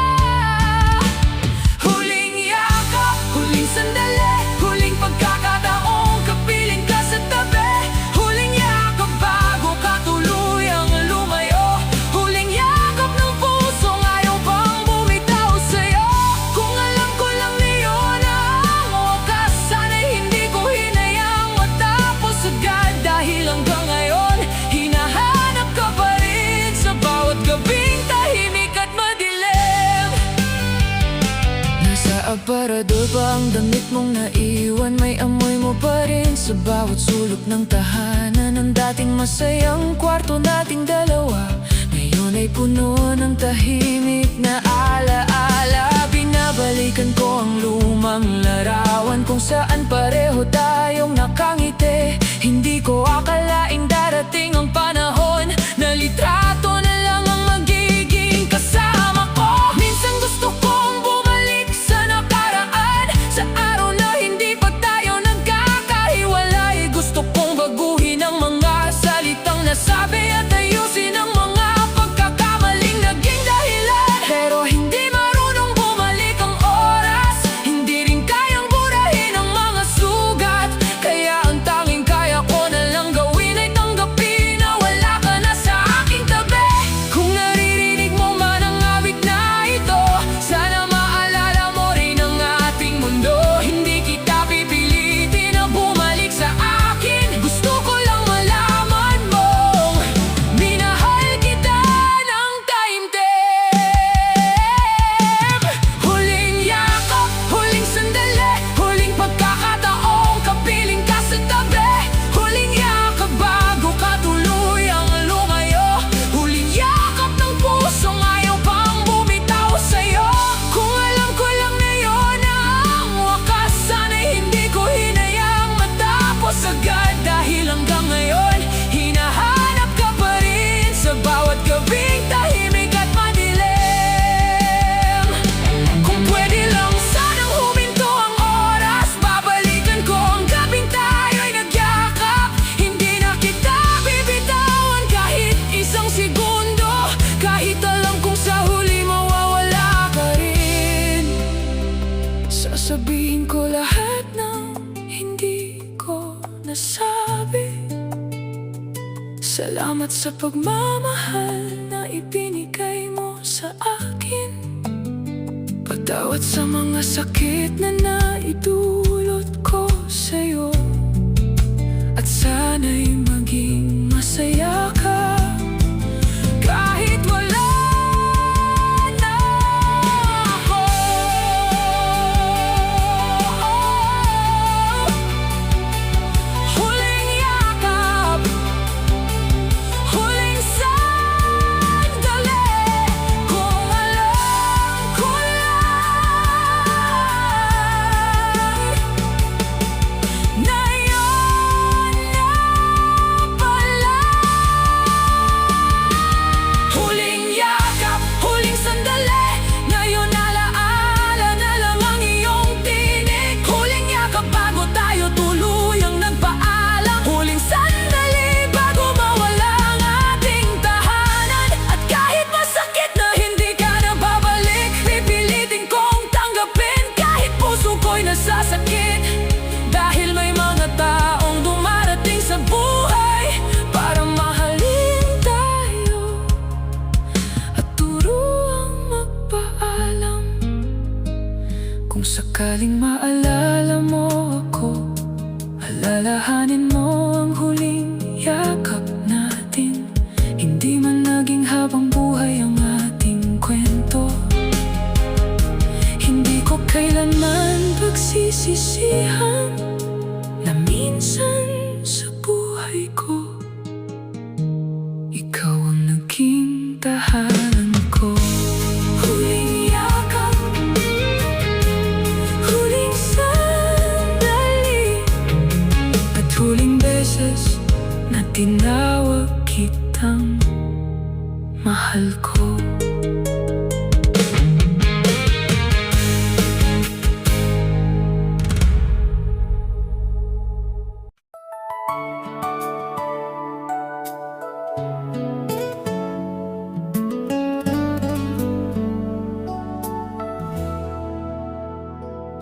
Huling yakap, huling sandali, huling pagkakataong kapiling ka sa tabi. Huling yakap bago ka tuluyang lumayo. Huling yakap ng pusong ayaw pang bumitaw sa'yo. Kung alam ko lang niyon ang wakas, sana'y hindi ko hinayang matapos agad. Dahil hanggang ngayon, hinahanap ka pa rin sa bawat gabing tahimik at madilim. Nasa aparador pa ang damit mong naiwan, may amoy mo pa rin sa bawat sulok ng tahanan. Ang dating masayang kwarto nating dalawa ngayon ay puno ng tahimik na alaala. Binabalikan ko ang lumang larawan kung saan pareho tayong nakangiti. Hindi ko akalaing darating ang panahon na litrato na lang ang magiging kasama ko. Minsan gusto kong bumalik sa nakaraan, sa araw na hindi pa tayo nagkakahiwalay. Gusto kong baguhin ang mga salitang nasabi at ayusin ang mga pagkakamaling naging dahilan. Pero hindi marunong bumalik ang oras, hindi rin kayang burahin ang mga sugat. Kaya ang tanging kaya ko na lang gawin ay tanggapin na wala ka na sa aking tabi. Kung naririnig mo man ang awit na ito, sana maalala mo rin ang ating mundo. Hindi kita pipilitin na bumalik sa akin. Gusto ko lang malaman mong minahal kita ng taimtim. Huling yakap, huling sandali, huling pagkakataong kapiling ka sa tabi. Huling yakap bago ka tuluyang lumayo. Huling yakap ng pusong ayaw pang bumitaw sa'yo. Kung alam ko lang na yun ang wakas, sana'y hindi ko hinayang matapos agad. Dahil hanggang ngayon, hinahanap ka pa rin sa bawat gabing tahimik at madilim. Kung pwede lang sanang huminto ang oras, babalikan ko ang gabing tayo'y nagyakap. Hindi na kita bibitawan kahit isang segundo, kahit alam kong sa huli mawawala ka rin. Sasabihin ko lahat ng hindi ko nasabi. Salamat sa pagmamahal na ibinigay mo sa akin. Patawad sa mga sakit na naidulot ko sa'yo. At sana'y maging masaya ka kahit wala na ako. Huling yakap, huling sandali. Kung alam ko lang na yun na pala. Huling yakap, huling sandali, ngayon alaala na lang ang iyong tinig. Huling yakap bago tayo tuluyang nagpaalam. Huling sandali bago mawala ang ating tahanan. At kahit masakit na hindi ka na babalik, pipilitin kong tanggapin kahit puso ko'y nasasakit. Dahil may mga taong dumarating sa buhay para mahalin tayo at turuang magpaalam. Kung sakaling maalala mo ako, alalahanin mo ang huling yakap natin. Hindi man naging habang buhay ang ating kwento, hindi ko kailanman pagsisisihan na minsan sa buhay ko ikaw ang naging tahanan ko. Huling yakap, huling sandali, at huling beses na tinawag kitang mahal ko.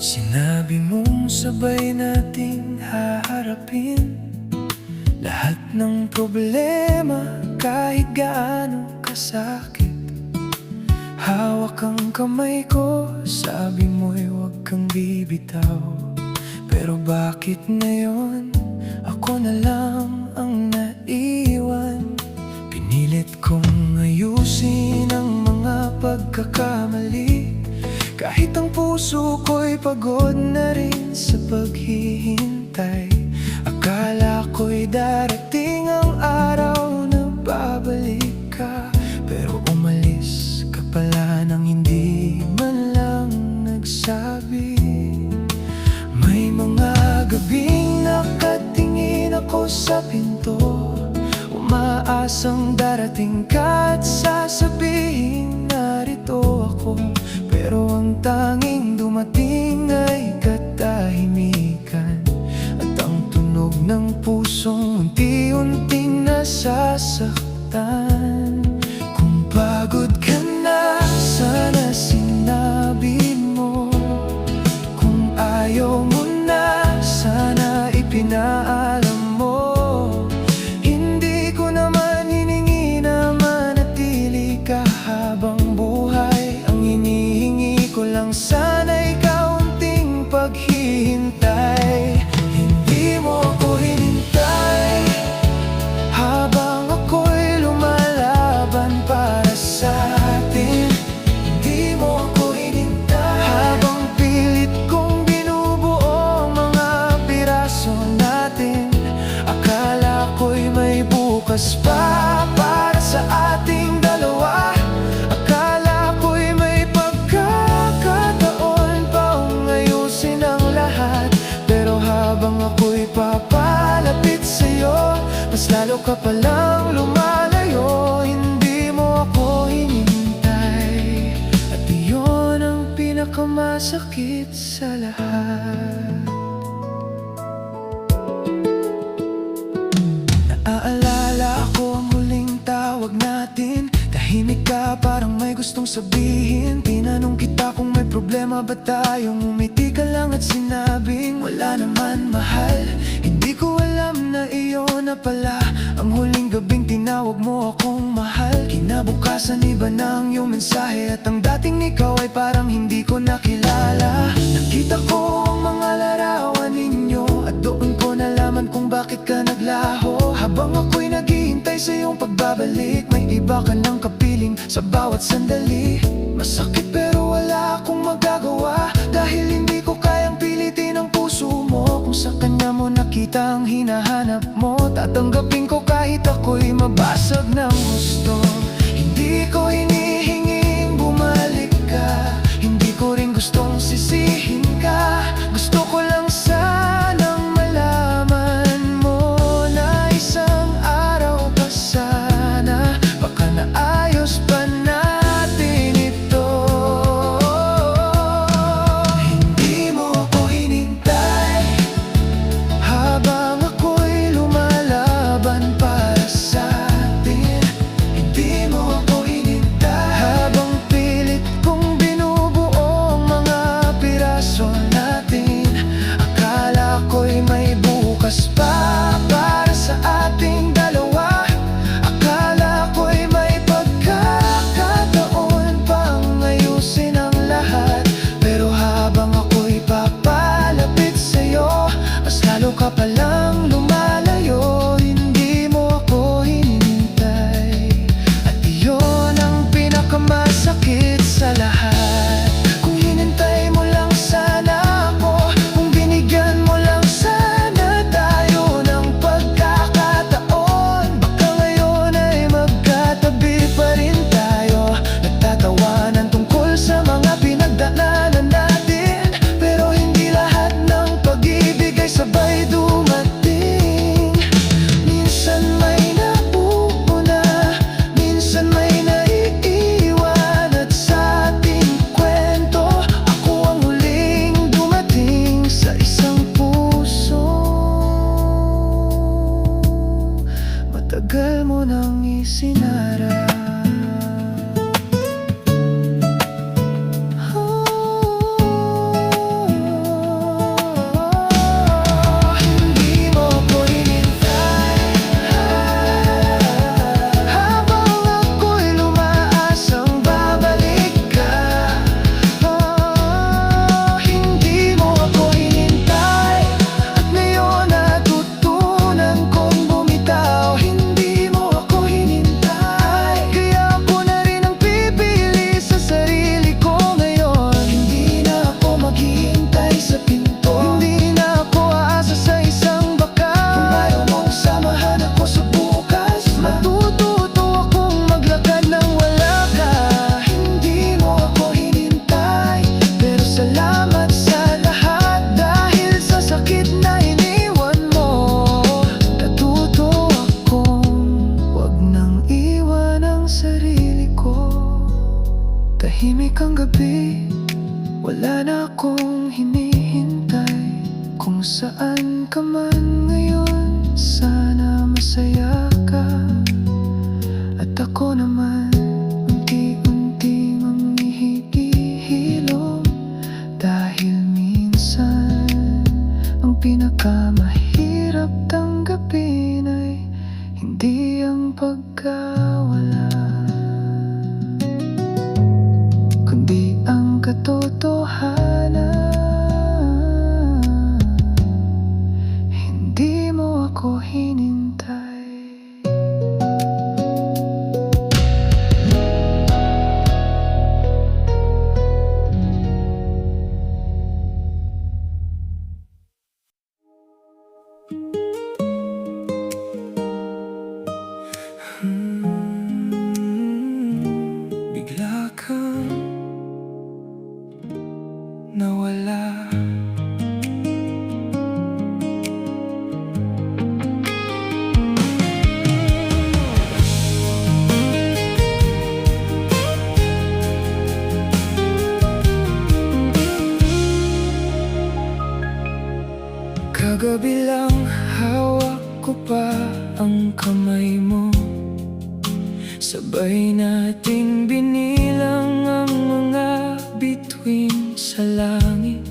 Sinabi mong sabay nating haharapin lahat ng problema kahit gaano kasakit. Hawak ang kamay ko, sabi mo'y huwag kang bibitaw. Pero bakit ngayon ako na lang ang naiwan? Pinilit kong ayusin ang mga pagkakamali, kahit ang puso ko'y pagod na rin sa paghihintay. naghihintay. Akala ko'y darating ang araw na babalik ka, pero umalis ka pala nang hindi man lang nagsabi. May mga gabing nakatingin ako sa pinto, umaasang darating ka at sasabihin narito ako. Pero ang tanging dumating ay katahimikan, at ang tunog ng pusong unti-unting nasasaktan. Kung pagod ka na, sana sinabi mo. Kung ayaw mo na, sana ipinaalam mo. Hindi ko naman hiningi na manatili ka habang buhay. Ang hinihingi ko lang sana'y kaunting paghihintay. Hindi mo ako hinintay habang ako'y lumalaban para sa atin. Hindi mo ako hinintay habang pilit kong binubuo ang mga piraso natin. Akala ko'y may bukas pa para sa ating dalawa. Akala ko'y may pagkakataon paong ayusin ang lahat. Pero habang ako'y papalapit sa'yo, mas lalo ka palang lumalayo. Hindi mo ako hinihintay, at iyon ang pinakamasakit sa lahat. Naaalala ko ang huling tawag natin. Tahimik ka, parang may gustong sabihin. Tinanong kita kung may problema ba tayong umiti ka lang at sinabing wala naman, mahal. Hindi ko alam na iyon na pala ang huling gabing tinawag mo akong mahal. Kinabukasan iba na ang iyong mensahe, at ang dating ikaw ay parang hindi ko nakilala. Nakita ko ang mga larawan ninyo, at doon ko nalaman kung bakit ka naglaho. Habang ako'y naghihintay sa iyong pagbabalik, may iba ka ng kapiling sa bawat sandali. Masakit pero wala akong magagawa, dahil hindi ko kayang pilitin ang puso mo. Kung sa kanya mo nakita ang hinahanap mo, tatanggapin ko kahit ako'y mabasag ng gusto. Hindi ko hinihinging bumalik ka, hindi ko rin gustong sisihin ka. Gusto ko lang sanang malaman mo na isang araw pa sana, baka naayos pa natin ito. Hindi mo ako hinintay habang ako'y lumalaban para sa atin. Hindi mo ako hinintay habang pilit kong binubuo ang mga piraso natin. Akala ko'y may bukas pa para sa ating dalawa. Akala ko'y may pagkakataon pang ayusin ang lahat. Pero habang ako'y papalapit sa'yo, mas lalo ka palang lumalayo. Hindi mo ako hinintay, at iyon ang pinakamasakit sa lahat. Kung hinintay mo lang sana ako, kung binigyan mo lang sana tayo ng pagkakataon, baka ngayon ay magkatabi pa rin tayo, nagtatawanan tungkol sa mga pinagdaanan natin. Pero hindi lahat ng pag-ibig ay sabay dumating. Nasaan ka man ngayon, sana masaya ka. At ako naman, unti-unti manghihilom. Dahil minsan, ang pinakamahirap tanggapin ay hindi ang pagkawala, kundi ang katotohanan. Hindi mo ako hinintay. Bigla kang nawala. Kagabi lang hawak ko pa ang kamay mo. Sabay nating binilang ang mga bituin sa langit.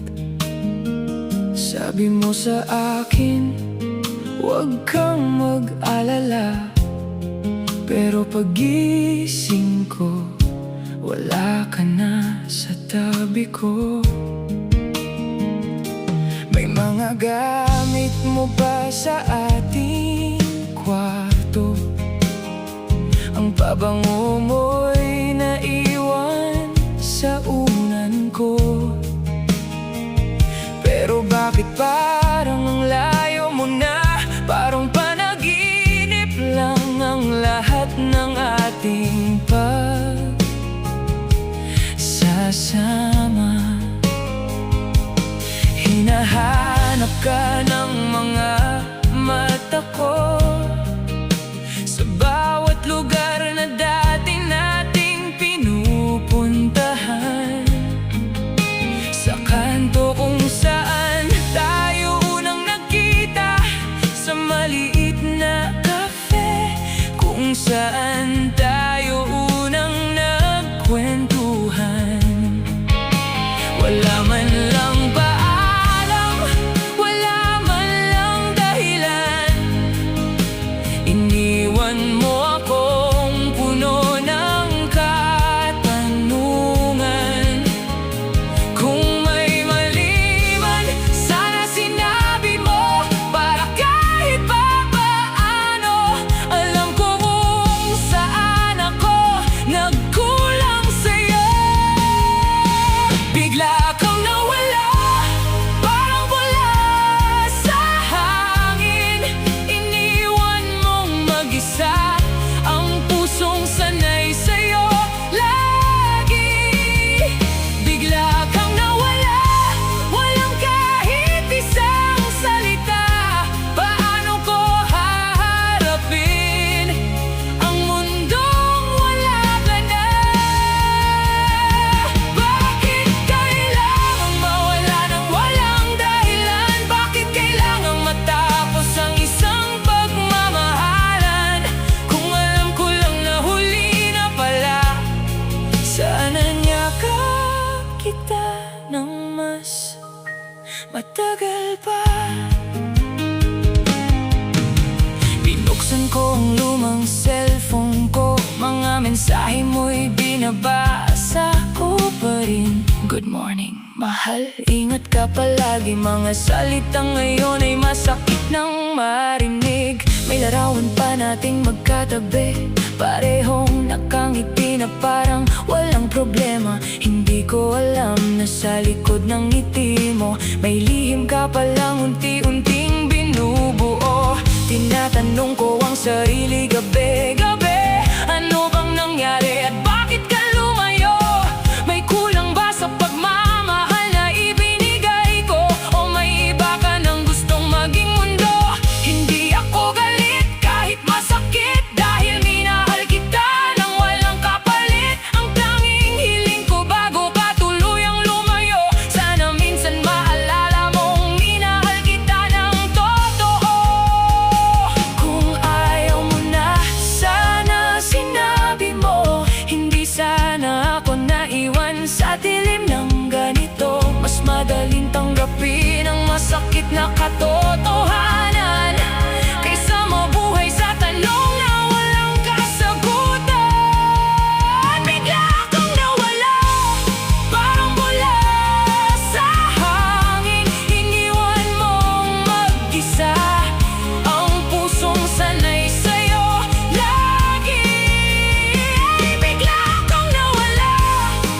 Sabi mo sa akin, huwag kang mag-alala. Pero pagising ko, wala ka na sa tabi ko. May mga gamit mo ba sa ating kwarto? Ang pabango mo'y naiwan sa unan ko. Pero bakit parang ang layo mo na? Parang panaginip lang ang lahat ng ating pagsasama. Hinahanap ka ng mga mata ko sa bawat lugar na dati nating pinupuntahan. Sa kanto kung saan tayo unang nagkita, sa maliit na cafe kung saan tayo unang nagkwentuhan. Wala man lang paalam, wala man lang dahilan. Iniwan mo akong puno ng katanungan. Kung may mali man, sana sinabi mo, para kahit pa paano alam ko kung saan ako nagkulang sa'yo. Bigla kang nawala, parang wala sa hangin. Iniwan mong mag-isa ang pusong sanay sa'yo lagi. Bigla kang nawala, walang kahit isang salita. Paano ko haharapin ang mundong wala ka na? Bakit kailangang mawala ng walang dahilan? Bakit kailangang matapos ang isang pagmamahalan? Kung alam ko lang na huli na pala, sana niyakap kita ng mas matagal pa. Binuksan ko ang lumang cellphone ko, mga mensahe mo'y binabasa ko pa rin. Good morning, mahal, ingat ka palagi. Mga salitang ngayon ay masakit nang marinig. May larawan pa nating magkatabi, parehong nakangiti na parang walang problema. Hindi ko alam na sa likod ng ngiti mo may lihim ka palang unti-unting binubuo. Tinatanong ko ang sarili gabi-gabi, ano bang nangyari at bakit ka lumayo? May kulang ba sa pagmamahal na ibinigay ko? O may iba ka nang gustong maging mundo? Hindi ako galit kahit masakit, dahil minahal kita nang walang kapalit. Ang tanging hiling ko bago ka tuluyang lumayo, sana minsan maalala mong minahal kita na katotohanan kaysa mabuhay sa tanong na walang kasagutan. Bigla kang nawala, parang mula sa hangin. Iniwan mong mag-isa ang pusong sanay sa'yo lagi. Bigla kang nawala,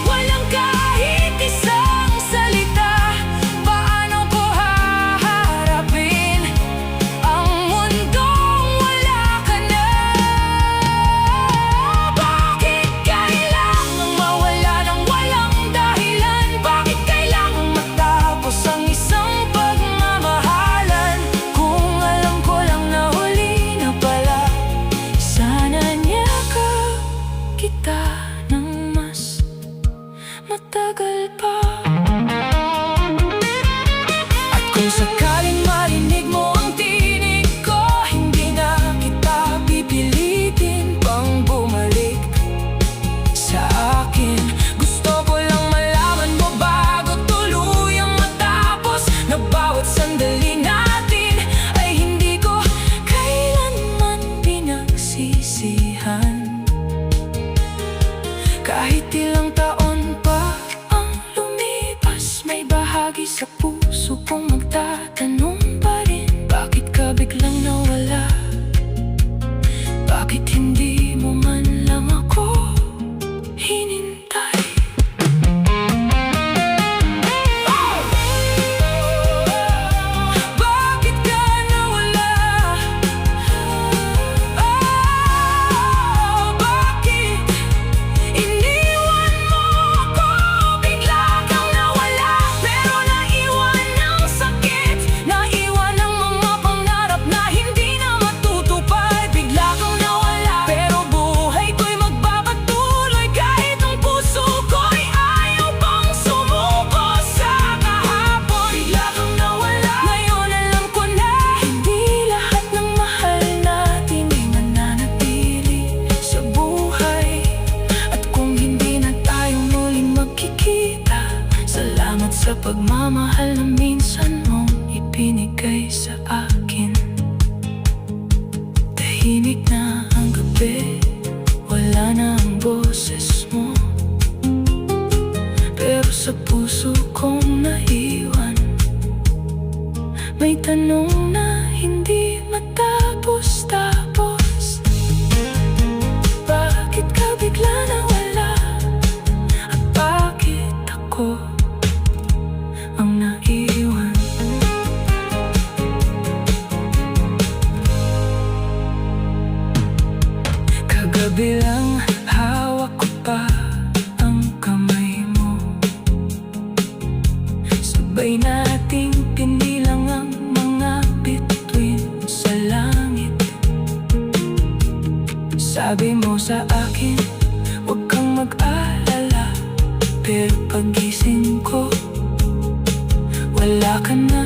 walang kahit isang salita. Paano ko haharapin ang mundong wala ka na? Bakit kailangang mawala ng walang dahilan? Bakit kailangang matapos ang isang pagmamahalan? Kung alam ko lang na huli na pala, sana niyakap kita ng mas matagal pa. At kung sakaling marinig mo ang tinig ko, hindi na kita pipilitin pang bumalik sa akin. Gusto ko lang malaman mo bago tuluyang matapos na bawat sandali natin ay hindi ko kailanman pinagsisihan. Kahit ilang taon pa ang lumipas, may bahagi sa puso kong magtatanong pa rin. Bakit ka biglang nawala? Bakit hindi mo man lang ako hinintay? Bakit ka nawala? Bakit iniwan mo ako? Bigla kang nawala, pero naiwan ng sakit. Naiwan ng mga pangarap na hindi na matutupad. Bigla kang nawala, pero buhay ko'y magpapatuloy kahit ang puso ko'y ayaw pang sumuko sa kahapon. Bigla kang nawala, ngayon alam ko na hindi lahat ng mahal natin ay mananatili sa buhay. At kung hindi na tayo muling magkikita, salamat sa pagmamahal na minsan mong ibinigay sa akin. Tahimik na ang gabi, wala na ang boses mo, pero sa puso kong naiwan may tanong na hindi matapos-tapos. Bakit ka bigla nawala? At bakit ako ang naiwan? Kagabi lang hawak ko pa ang kamay mo, sabay nating pinilang ang mga bituin sa langit. Sabi mo sa akin, huwag kang mag-alala, pero pagising ko, wala ka na.